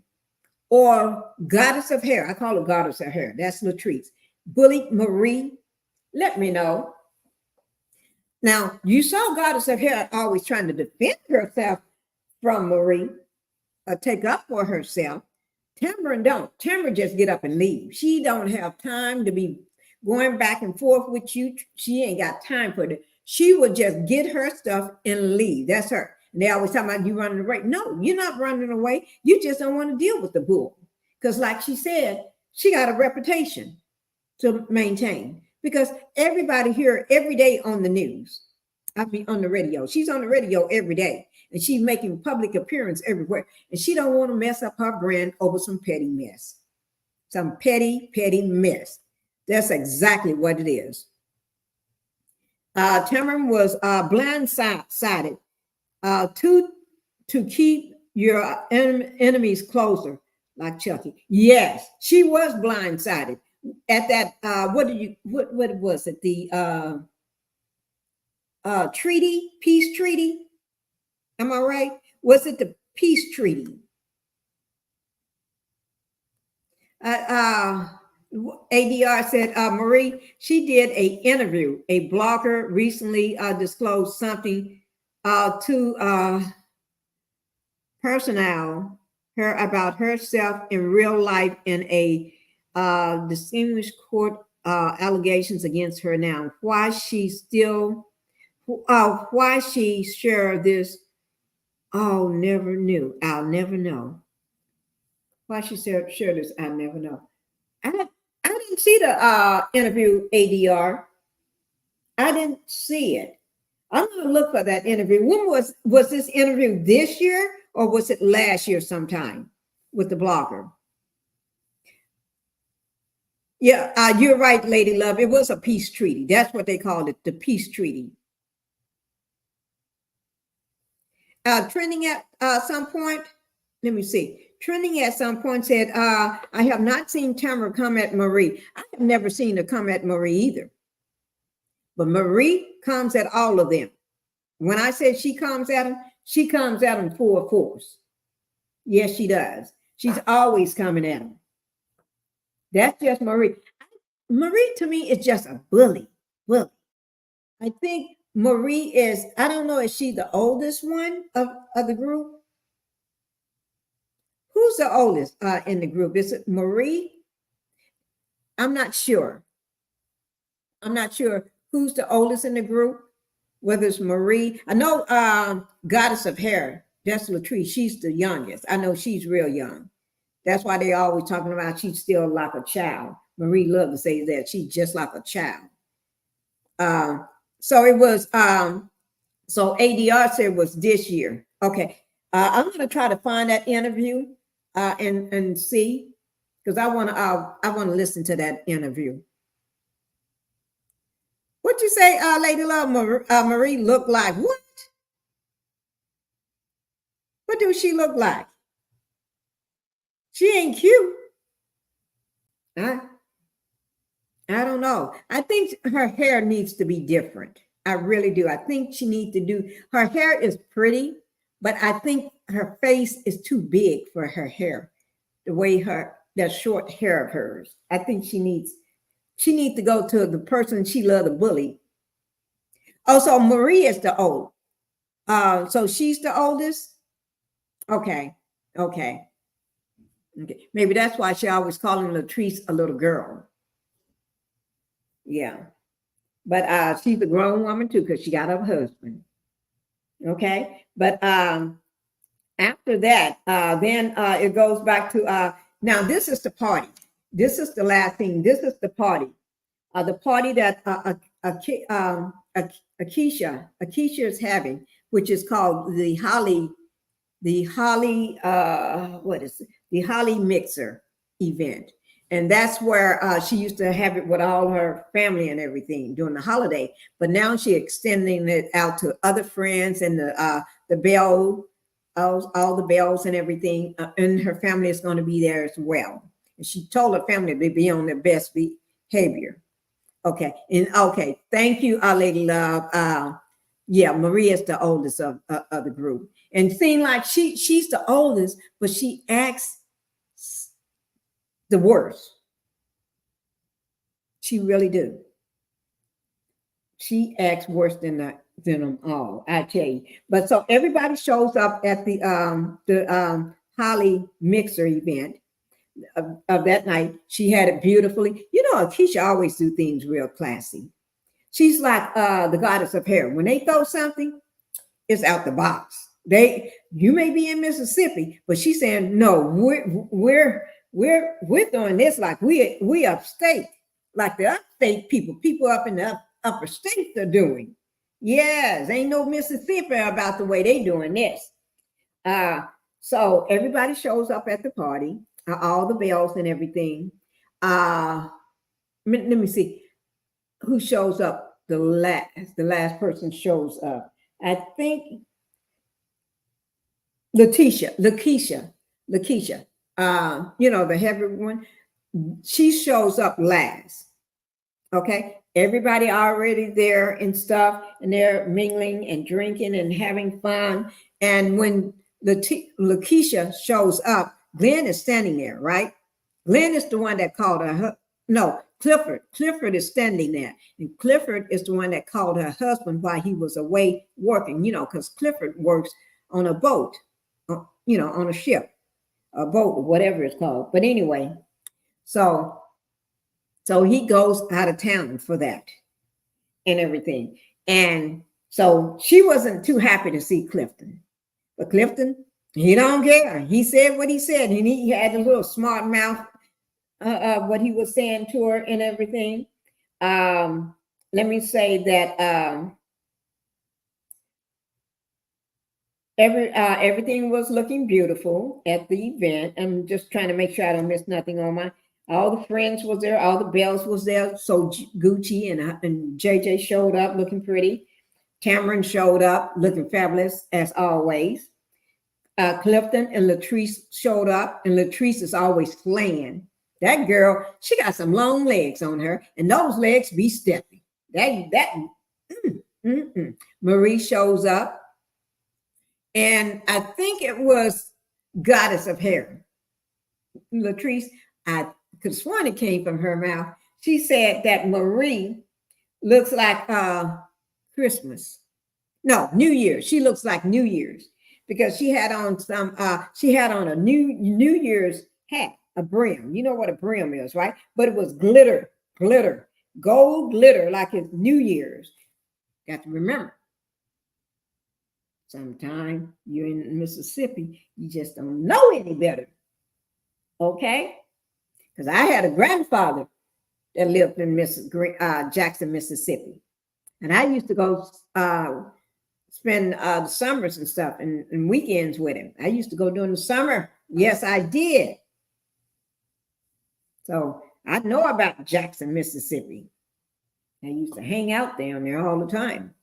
or Goddess of Hair, I call her Goddess of Hair, that's Latrice, bullied Marie, let me know. Now, you saw Goddess of Hair always trying to defend herself from Marie, or take up for herself. Tamara don't. Tamara just get up and leave. She don't have time to be going back and forth with you. She ain't got time for that. She would just get her stuff and leave. That's her. And they always talk about you running away. No, you're not running away. You just don't want to deal with the bull. Because like she said, she got a reputation to maintain. Because everybody here every day on the news, I mean on the radio. She's on the radio every day. And she's making public appearance everywhere. And she don't want to mess up her brand over some petty mess. Some petty mess. That's exactly what it is. Tamara was blindsided to keep your enemies closer, like Chucky. Yes, she was blindsided at that. What was it? The peace treaty. Am I right? Was it the peace treaty? ADR said, Marie, she did an interview. A blogger recently disclosed something to personnel her about herself in real life in a distinguished court allegations against her now. Why she shared this? Oh, never knew. I'll never know. Why she shared this? I'll never know. I didn't see the interview, ADR. I didn't see it. I'm going to look for that interview. When was this interview, this year, or was it last year sometime with the blogger? Yeah, you're right, Lady Love. It was a peace treaty. That's what they called it, the peace treaty. Trending at some point, let me see. Trending at some point said, I have not seen Tamara come at Marie. I have never seen her come at Marie either. But Marie comes at all of them. When I said she comes at them, she comes at them full force. Yes, she does. She's always coming at them. That's just Marie. Marie to me is just a bully. Bully. I think Marie is, I don't know, is she the oldest one of the group? Who's the oldest in the group? Is it Marie? I'm not sure. I'm not sure who's the oldest in the group, whether it's Marie. I know Goddess of Hair, that's Latrice. She's the youngest. I know she's real young. That's why they always talking about she's still like a child. Marie loved to say that she's just like a child. So it was, so ADR said it was this year. Okay. I'm going to try to find that interview and see, because I want to listen to that interview. What you say, Lady Love? Marie look like what? What does she look like? She ain't cute. I don't know. I think her hair needs to be different. I really do. I think she needs to do, her hair is pretty, but I think her face is too big for her hair. The way that short hair of hers. I think she needs to go to the person she loved to bully. Also, Marie is the old. So she's the oldest. Okay. Maybe that's why she always calling Latrice a little girl. Yeah. But she's a grown woman too, because she got a husband. Okay. But after that, then it goes back to now this is the party. This is the last thing. This is the party. The party that Akeisha is having, which is called the Holly, what is it? The Holly Mixer event. And that's where she used to have it with all her family and everything during the holiday. But now she's extending it out to other friends and the bell, all the bells and everything. And her family is going to be there as well. And she told her family to be on their best behavior. Okay. And okay. Thank you, Lady Love. Yeah, Maria is the oldest of the group. And seemed like she's the oldest, but she acts the worst. She really do. She acts worse than them all, I tell you. But so everybody shows up at the Holly Mixer event of that night. She had it beautifully. You know, Keisha always do things real classy. She's like the Goddess of Hair. When they throw something, it's out the box. You may be in Mississippi, but she's saying no. We're doing this like we upstate, like the upstate people up in the upper states are doing. Yes, ain't no Mississippi about the way they doing this. So everybody shows up at the party, all the bells and everything. Let me see who shows up. The last person shows up. I think Lakeisha. You know, the heavy one. She shows up last. Okay, everybody already there and stuff, and they're mingling and drinking and having fun. And when Lakeisha shows up, Glen is standing there, right? Glen is the one that called her. No, Clifford. Clifford is standing there, and Clifford is the one that called her husband while he was away working. You know, because Clifford works on a boat, you know, on a ship, a boat, whatever it's called. But anyway, so he goes out of town for that and everything. And so she wasn't too happy to see Clifton. But Clifton, he don't care. He said what he said. And he had a little smart mouth what he was saying to her and everything. Let me say that everything was looking beautiful at the event. I'm just trying to make sure I don't miss nothing on my All the friends was there, all the bells was there. So Gucci and JJ showed up looking pretty. Cameron showed up looking fabulous as always. Clifton and Latrice showed up, and Latrice is always slaying. That girl, she got some long legs on her, and those legs be stepping. Marie shows up, and I think it was Goddess of Hair. Latrice, I could have sworn it came from her mouth. She said that Marie looks like Christmas. No, New Year's. She looks like New Year's because she had on a New Year's hat, a brim. You know what a brim is, right? But it was glitter, gold glitter, like it's New Year's. Got to remember. Sometime you're in Mississippi, you just don't know any better. Okay? Because I had a grandfather that lived in Jackson, Mississippi. And I used to go spend the summers and stuff and weekends with him. I used to go during the summer. Yes, I did. So I know about Jackson, Mississippi. I used to hang out down there all the time.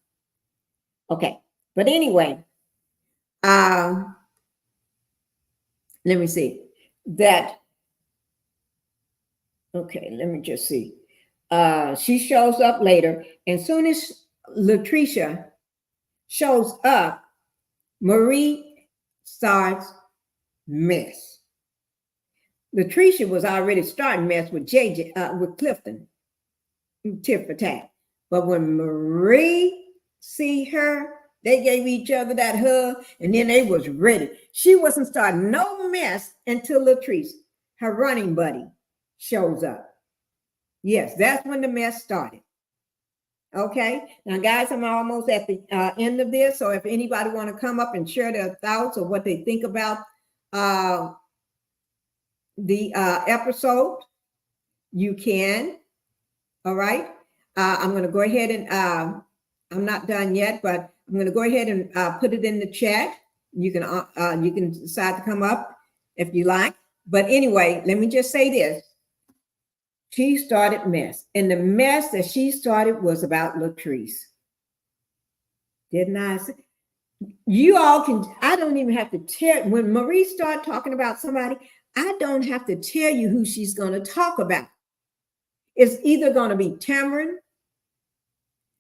Okay. But anyway, let me see that. Okay, let me just see. She shows up later, and soon as Latricia shows up, Marie starts mess. Latricia was already starting mess with JJ, with Clifton, tit for tat. But when Marie see her, they gave each other that hug, and then they was ready. She wasn't starting no mess until Latrice, her running buddy, shows up. Yes, that's when the mess started. Okay, now guys, I'm almost at the end of this. So if anybody want to come up and share their thoughts or what they think about the episode, you can. All right, I'm going to go ahead and I'm not done yet, but I'm going to go ahead and put it in the chat. You can decide to come up if you like. But anyway, let me just say this. She started mess. And the mess that she started was about Latrice. Didn't I say? You all can, I don't even have to tell, when Marie started talking about somebody, I don't have to tell you who she's going to talk about. It's either going to be Tamron.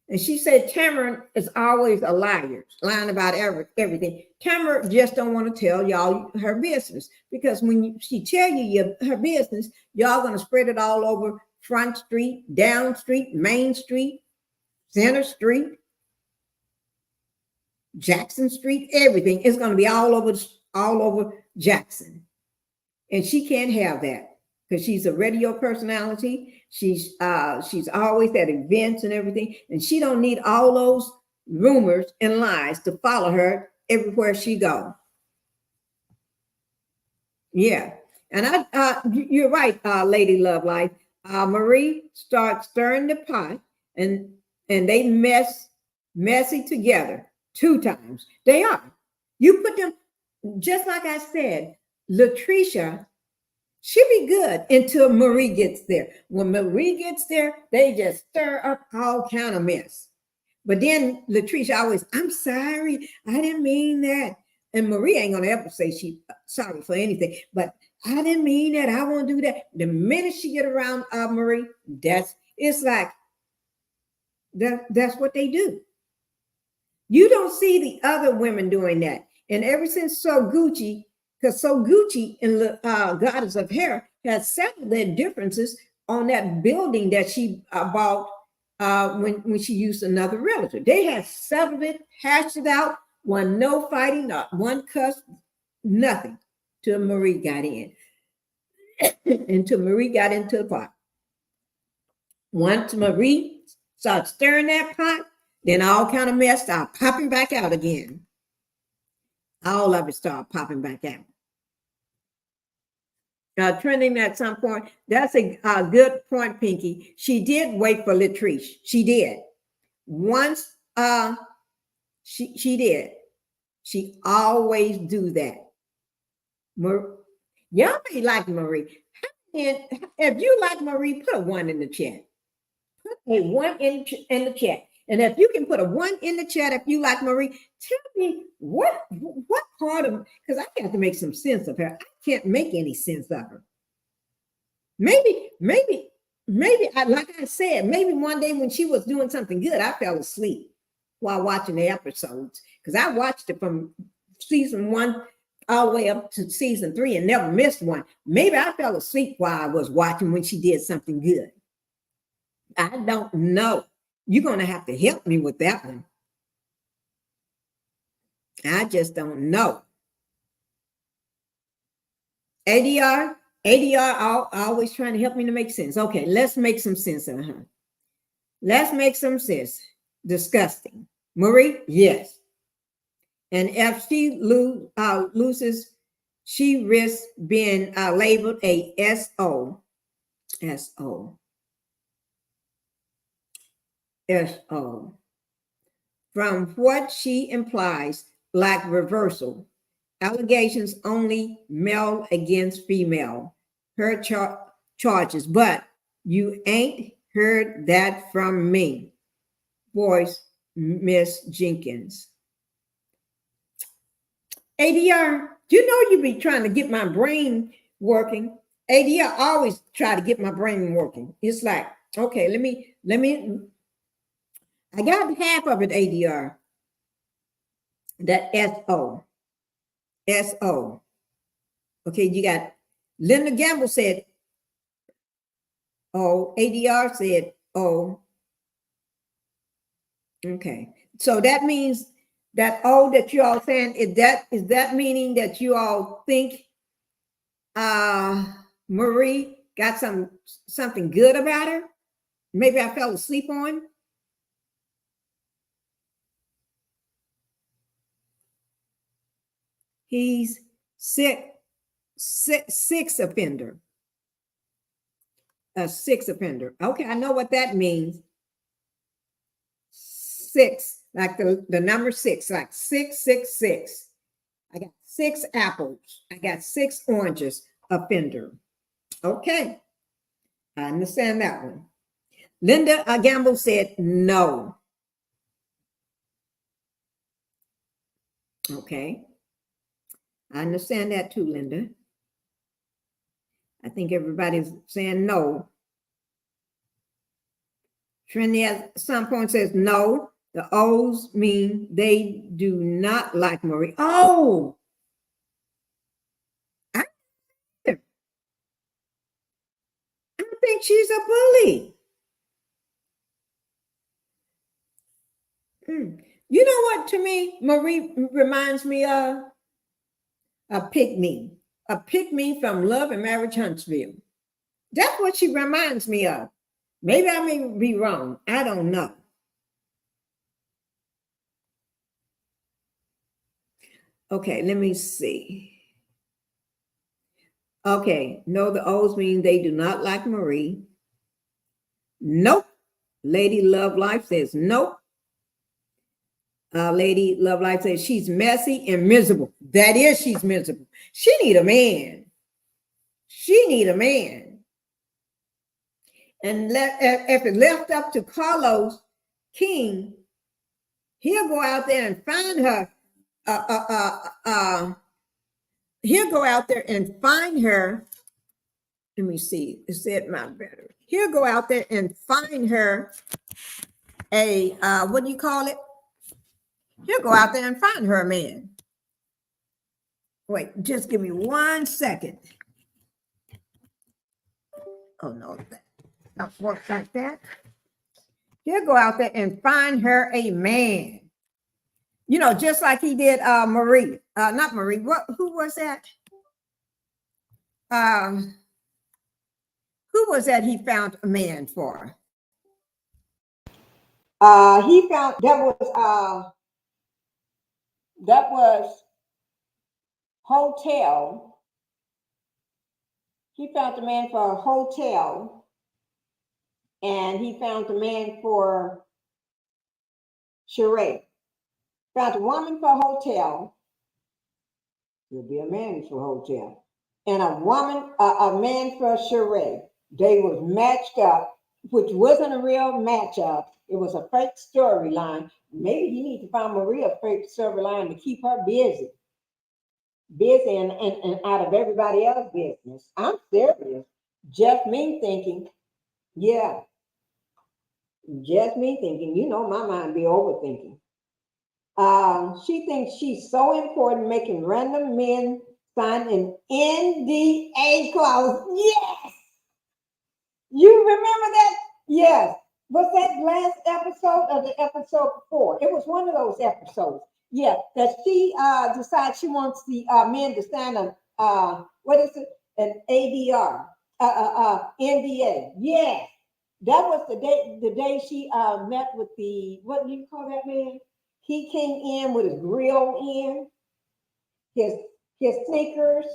And she said Tamron is always a liar, lying about everything. Tamron just don't want to tell y'all her business, because when she tell you her business, y'all going to spread it all over Front Street, Down Street, Main Street, Center Street, Jackson Street, everything. It's going to be all over Jackson. And she can't have that because she's a radio personality. She's always at events and everything, and she don't need all those rumors and lies to follow her everywhere she goes. Yeah, and you're right, Lady Love Life. Marie starts stirring the pot, and they messy together 2 times. They are. You put them, just like I said, Latricia. She'll be good until Marie gets there. When Marie gets there, they just stir up all kind of mess. But then Latricia always, I'm sorry, I didn't mean that. And Marie ain't gonna ever say she's sorry for anything. But I didn't mean that. I won't do that. The minute she get around Marie, it's like that's what they do. You don't see the other women doing that. And ever since Gucci and Goddess of Hair has settled their differences on that building that she bought when she used another realtor. They had settled it, hashed it out, no fighting, not one cuss, nothing, till Marie got in. Until Marie got into the pot. Once Marie started stirring that pot, then all kind of mess started popping back out again. All of it started popping back out. Trending at some point. That's a good point, Pinkie. She did wait for Latrice. She did. Once she did. She always do that. Y'all may like Marie. How And if you like Marie, put a 1 in the chat. Put a 1 in the chat. And if you can put a 1 in the chat if you like Marie, tell me what part of, because I have to make some sense of her. I can't make any sense of her. Maybe, like I said, maybe one day when she was doing something good, I fell asleep while watching the episodes, because I watched it from season 1 all the way up to season 3 and never missed one. Maybe I fell asleep while I was watching when she did something good. I don't know. You're going to have to help me with that one. I just don't know. ADR always trying to help me to make sense. Okay, let's make some sense of her. Let's make some sense. Disgusting. Marie, yes. And if she loses, she risks being labeled a SO. From what she implies, like reversal. Allegations only male against female. Her charges, but you ain't heard that from me. Voice, Miss Jenkins. ADR, you know you be trying to get my brain working. ADR always try to get my brain working. It's like, okay, let me. I got half of it, ADR. That SO. Okay, you got Linda Gamble said, oh, ADR said, oh. Okay, so that means that oh that you all saying is that meaning that you all think Marie got something good about her? Maybe I fell asleep on. He's six offender. A 6 offender. Okay, I know what that means. 6, like the number 6, like 666. I got 6 apples. I got 6 oranges. Offender. Okay, I understand that one. Linda Gamble said no. Okay, I understand that too, Linda. I think everybody's saying no. Trinity at some point says no. The O's mean they do not like Marie. Oh, I think she's a bully. You know what, to me, Marie reminds me of a pick-me from Love and Marriage Huntsville. That's what she reminds me of. Maybe I may be wrong. I don't know. Okay, let me see. Okay, no, the O's mean they do not like Marie. Nope. Lady Love Life says nope. Lady Love Life says she's messy and miserable. That is, she's miserable. She need a man. She need a man. And if it left up to Carlos King, he'll go out there and find her. He'll go out there and find her. Let me see. Is that my better? He'll go out there and find her a what do you call it? He'll go out there and find her a man. Wait, just give me 1 second. Oh no, that don't work like that. He'll go out there and find her a man. You know, just like he did Marie. Not Marie. Who was that? Who was that he found a man for? He found that was Hotel. He found the man for a hotel, and he found the man for Sheree. Found a woman for a hotel. There'll be a man for a hotel. and a man for Sheree. They was matched up, which wasn't a real matchup. It was a fake storyline. Maybe you need to find Maria a fake storyline to keep her busy and out of everybody else's business. I'm serious. Just me thinking, yeah, just me thinking. You know, my mind be overthinking. She thinks she's so important, making random men sign an NDA clause. Yes, you remember that? Yes. Was that last episode or the episode before? It was one of those episodes. Yeah, that she decides she wants the men to sign a what is it? An ADR, NDA. Yes, that was the day she met with the, what do you call that man? He came in with his grill in, his sneakers,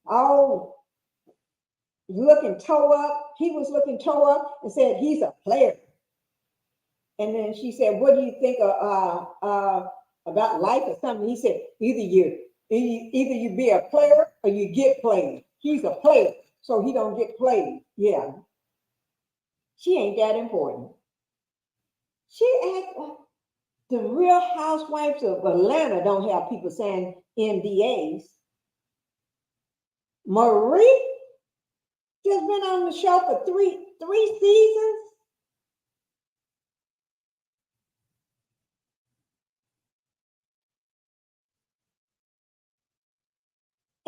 all looking toe up. He was looking toe up and said he's a player. And then she said, "What do you think about life or something?" He said, either you be a player or you get played. He's a player, so he don't get played. Yeah, she ain't that important. She act like the Real Housewives of Atlanta don't have people saying NDAs. Marie just been on the show for three seasons.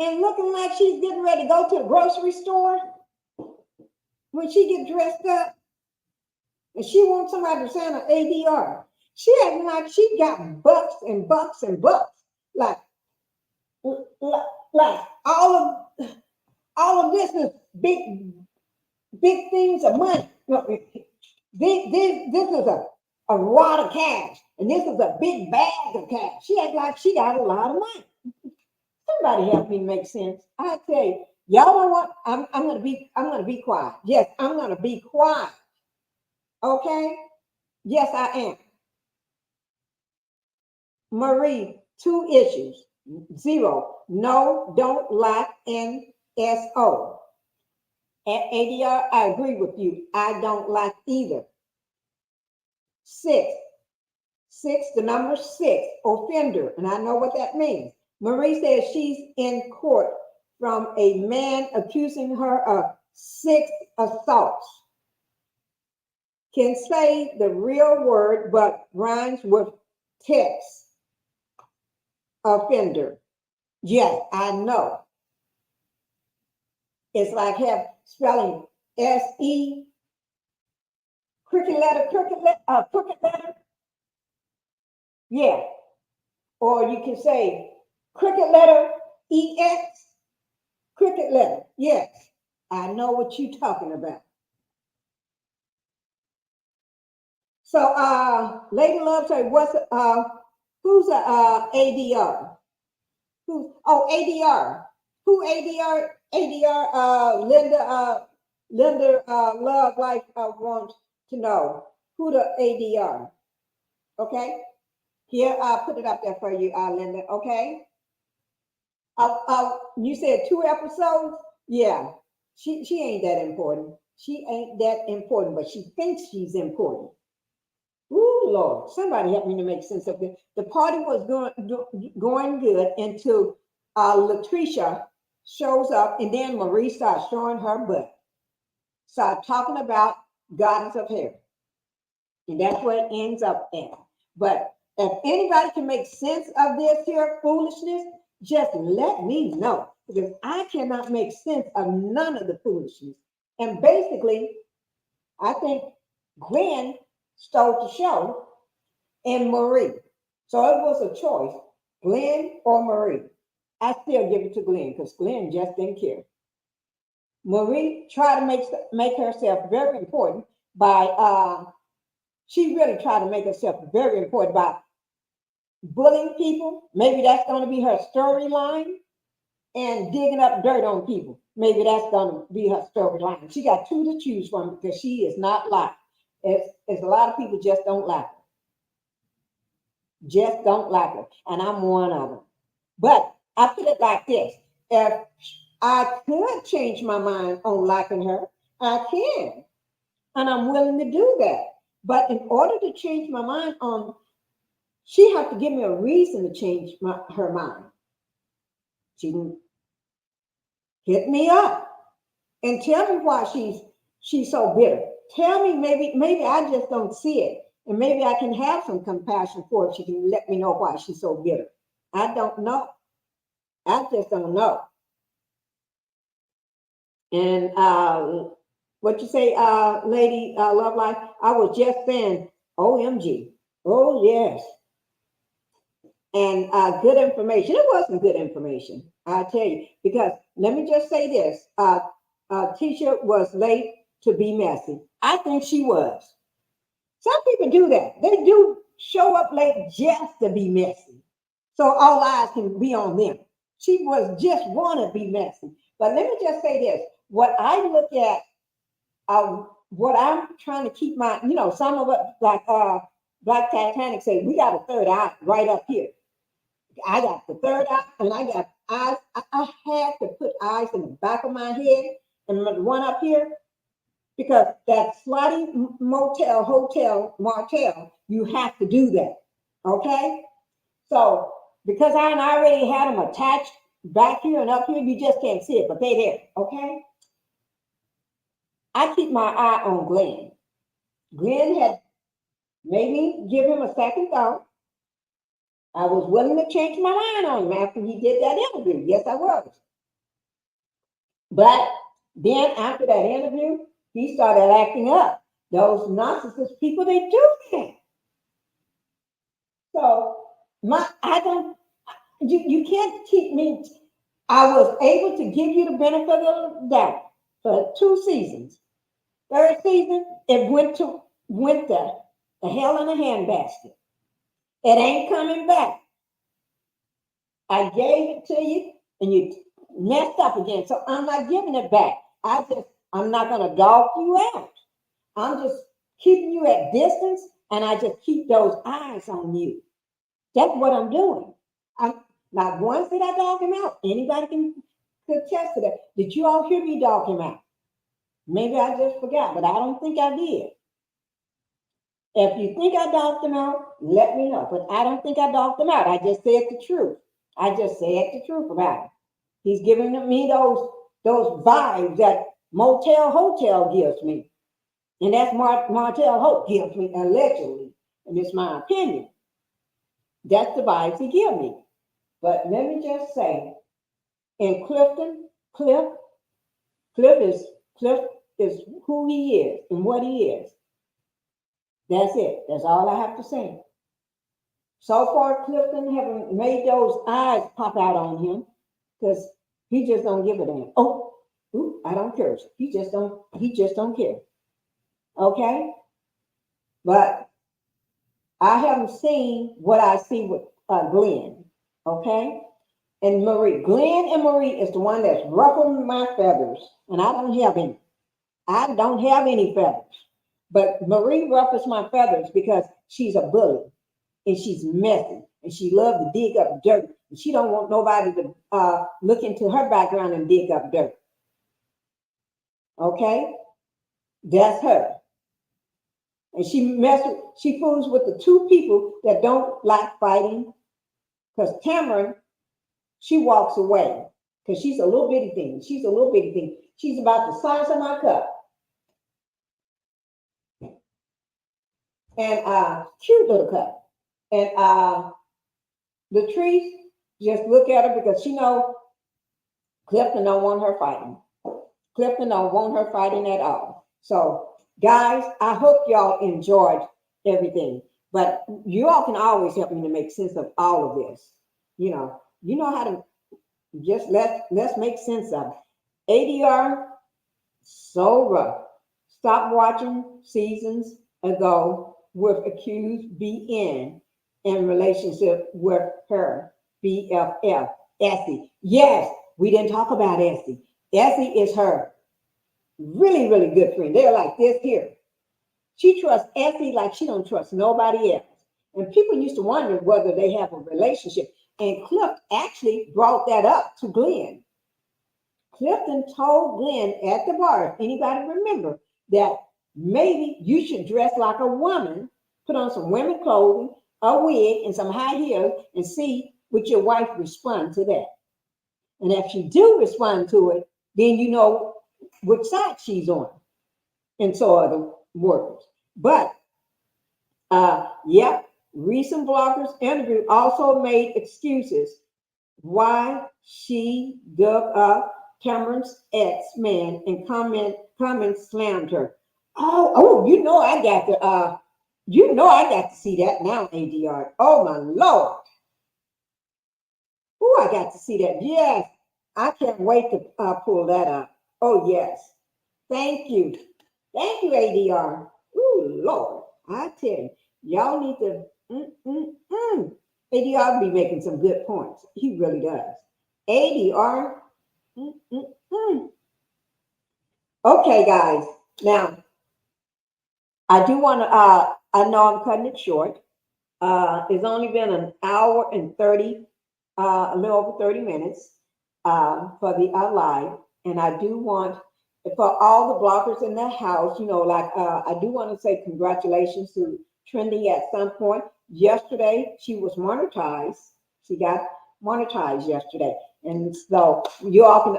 And looking like she's getting ready to go to the grocery store when she get dressed up. And she wants somebody to sign an ADR. She acting like she got bucks and bucks and bucks. Like all of this is big things of money. This is a lot of cash, and this is a big bag of cash. She acts like she got a lot of money. Somebody help me make sense. I tell you, y'all don't want. I'm gonna be quiet. Yes, I'm gonna be quiet. Okay. Yes, I am. Marie, 2 issues. 0, no, don't like NSO. At ADR, I agree with you. I don't like either. 6, the number 6, offender, and I know what that means. Marie says she's in court from a man accusing her of 6 assaults. Can say the real word, but rhymes with text. Offender. Yes, I know. It's like spelling S-E, crooked letter. Yeah. Or you can say crooked letter, E-X, crooked letter. Yes, I know what you're talking about. So, Lady Love, say, who's a ADR? ADR. Who ADR? Linda Love Life wants to know who the ADR. Okay, here I'll put it up there for you, Linda. Okay. You said 2 episodes. Yeah, she ain't that important. She ain't that important, but she thinks she's important. Ooh, Lord, somebody help me to make sense of it. The party was going good until Latricia shows up, and then Marie starts showing her butt. Start talking about goddess of hair. And that's where it ends up at. But if anybody can make sense of this here foolishness, just let me know. Because I cannot make sense of none of the foolishness. And basically, I think Glen stole the show and Marie. So it was a choice, Glen or Marie. I still give it to Glen because Glen just didn't care. Marie tried to make herself very important by she really tried to make herself very important by bullying people. Maybe that's going to be her storyline. And digging up dirt on people. Maybe that's going to be her storyline. She got 2 to choose from because she is not liked. As a lot of people just don't like her. Just don't like her. And I'm one of them. But I put it like this. If I could change my mind on liking her. I can. And I'm willing to do that. But in order to change my mind on, she has to give me a reason to change her mind. She can hit me up and tell me why she's so bitter. Tell me, maybe I just don't see it. And maybe I can have some compassion for her. She can let me know why she's so bitter. I don't know. I just don't know. And what you say, lady, Love Life? I was just saying, OMG. Oh, yes. And good information. It wasn't good information, I'll tell you. Because let me just say this. Tisha was late to be messy. I think she was. Some people do that. They do show up late just to be messy. So all eyes can be on them. She was just want to be messy. But let me just say this. What I look at, what I'm trying to keep my, some of us, like Black Titanic said, we got a third eye right up here. I got the third eye, and I got eyes. I had to put eyes in the back of my head and the one up here, because that slutty motel, you have to do that. Okay? So, because I already had them attached back here and up here, you just can't see it, but they're there. Okay? I keep my eye on Glen. Glen had made me give him a second thought. I was willing to change my mind on him after he did that interview. Yes, I was. But then after that interview, he started acting up. Those narcissist people, they do that. So you can't keep me. I was able to give you the benefit of the doubt for 2 seasons. Third season, it went the hell in a handbasket. It ain't coming back. I gave it to you and you messed up again. So I'm not giving it back. I'm not going to dog you out. I'm just keeping you at distance, and I just keep those eyes on you. That's what I'm doing. I'm not once did I dog him out. Anybody can attest to that. Did you all hear me dog him out? Maybe I just forgot, but I don't think I did. If you think I dogged him out, let me know. But I don't think I dogged him out. I just said the truth. I just said the truth about it. He's giving me those vibes that Motel Hotel gives me. And that's Martel Hope gives me, allegedly. And it's my opinion. That's the vibes he gives me. But let me just say, in Clifton, Cliff is who he is and what he is. That's it. That's all I have to say. So far, Clifton haven't made those eyes pop out on him, because he just don't give a damn. I don't care. He just don't care. Okay? But I haven't seen what I see with Glen. Okay? And Marie. Glen and Marie is the one that's ruffling my feathers. And I don't have any. I don't have any feathers. But Marie ruffles my feathers because she's a bully. And she's messy. And she loves to dig up dirt. And she don't want nobody to look into her background and dig up dirt. Okay? That's her. And she fools with the 2 people that don't like fighting. Because Cameron, she walks away. Because she's a little bitty thing. She's a little bitty thing. She's about the size of my cup. And cute little cup. And Latrice, just look at her because she know Clifton don't want her fighting. Clifton don't want her fighting at all. So, guys, I hope y'all enjoyed everything. But you all can always help me to make sense of all of this. You know how to just let's make sense of it. ADR, so rough. Stop watching seasons ago with accused BN in relationship with her BFF, Essie. Yes, we didn't talk about Essie. Essie is her really, really good friend. They're like this here. She trusts Essie like she don't trust nobody else. And people used to wonder whether they have a relationship. And Cliff actually brought that up to Glen. Clifton told Glen at the bar, if anybody remember, that maybe you should dress like a woman, put on some women clothing, a wig, and some high heels, and see would your wife respond to that. And if she do respond to it, then you know which side she's on, in so other words. But yeah, recent bloggers interview also made excuses why she dug up Cameron's ex-man and comments slammed her. You know I got to see that now, ADR. Oh my Lord. Oh, I got to see that. Yes, I can't wait to pull that up. Oh yes. Thank you. Thank you, ADR. Oh Lord. I tell you, y'all need to ADR be making some good points. He really does. ADR. Okay, guys. Now, I do want to, I know I'm cutting it short. It's only been an hour and 30, a little over 30 minutes for the live. And I do want, for all the bloggers in the house, I do want to say congratulations to Trending at some point. Yesterday, she was monetized. She got monetized yesterday. And so you all can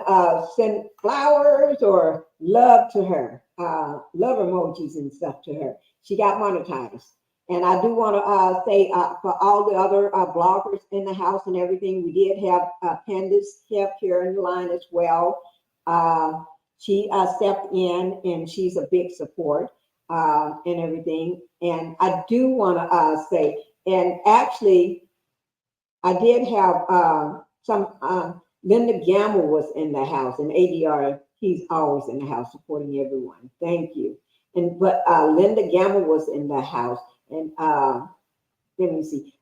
send flowers or love to her, love emojis and stuff to her. She got monetized. And I do want to say for all the other bloggers in the house and everything, we did have Candace kept here in the line as well. She stepped in and she's a big support and everything. And I do want to say, and actually, I did have some, Linda Gamble was in the house, and ADR, he's always in the house supporting everyone. Thank you. But Linda Gamble was in the house, and let me see.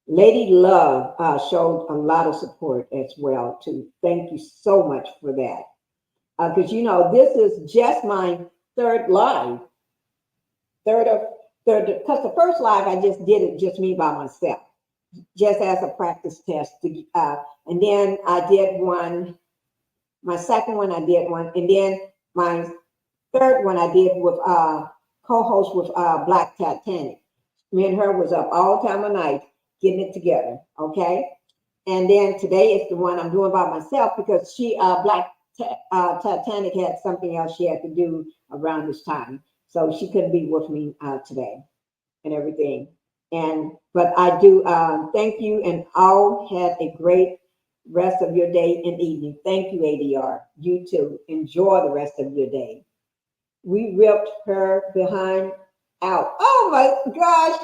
Lady Love showed a lot of support as well too. Thank you so much for that. Because this is just my third live, because the first live I just did it just me by myself, just as a practice test. And then I did one. My second one I did one, and then my third one I did with co-host with Black Titanic. Me and her was up all time of night getting it together. Okay. And then today is the one I'm doing by myself because Black Titanic had something else she had to do around this time. So she couldn't be with me today and everything. But I do thank you, and all had a great rest of your day and evening. Thank you, ADR. You too. Enjoy the rest of your day. We ripped her behind out. Oh my gosh,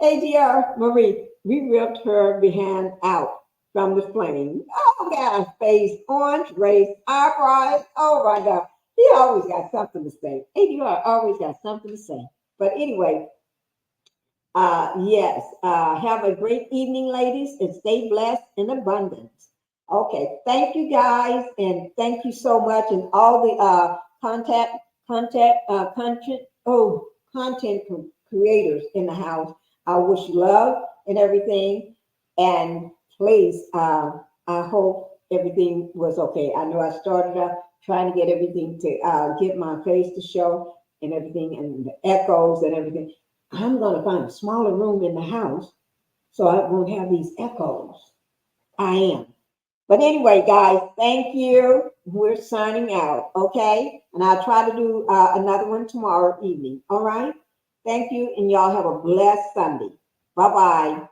ADR Marie, we ripped her behind out from the flame. Oh gosh, face orange, raised eyebrows. Oh my God, he always got something to say. ADR always got something to say. But anyway, yes, have a great evening, ladies, and stay blessed in abundance. Okay, thank you guys, and thank you so much, and all the content creators in the house. I wish you love and everything, and please, I hope everything was okay. I know I started out trying to get everything to get my face to show and everything, and the echoes and everything. I'm going to find a smaller room in the house so I won't have these echoes. I am. But anyway, guys, thank you. We're signing out, okay? And I'll try to do another one tomorrow evening, all right? Thank you, and y'all have a blessed Sunday. Bye-bye.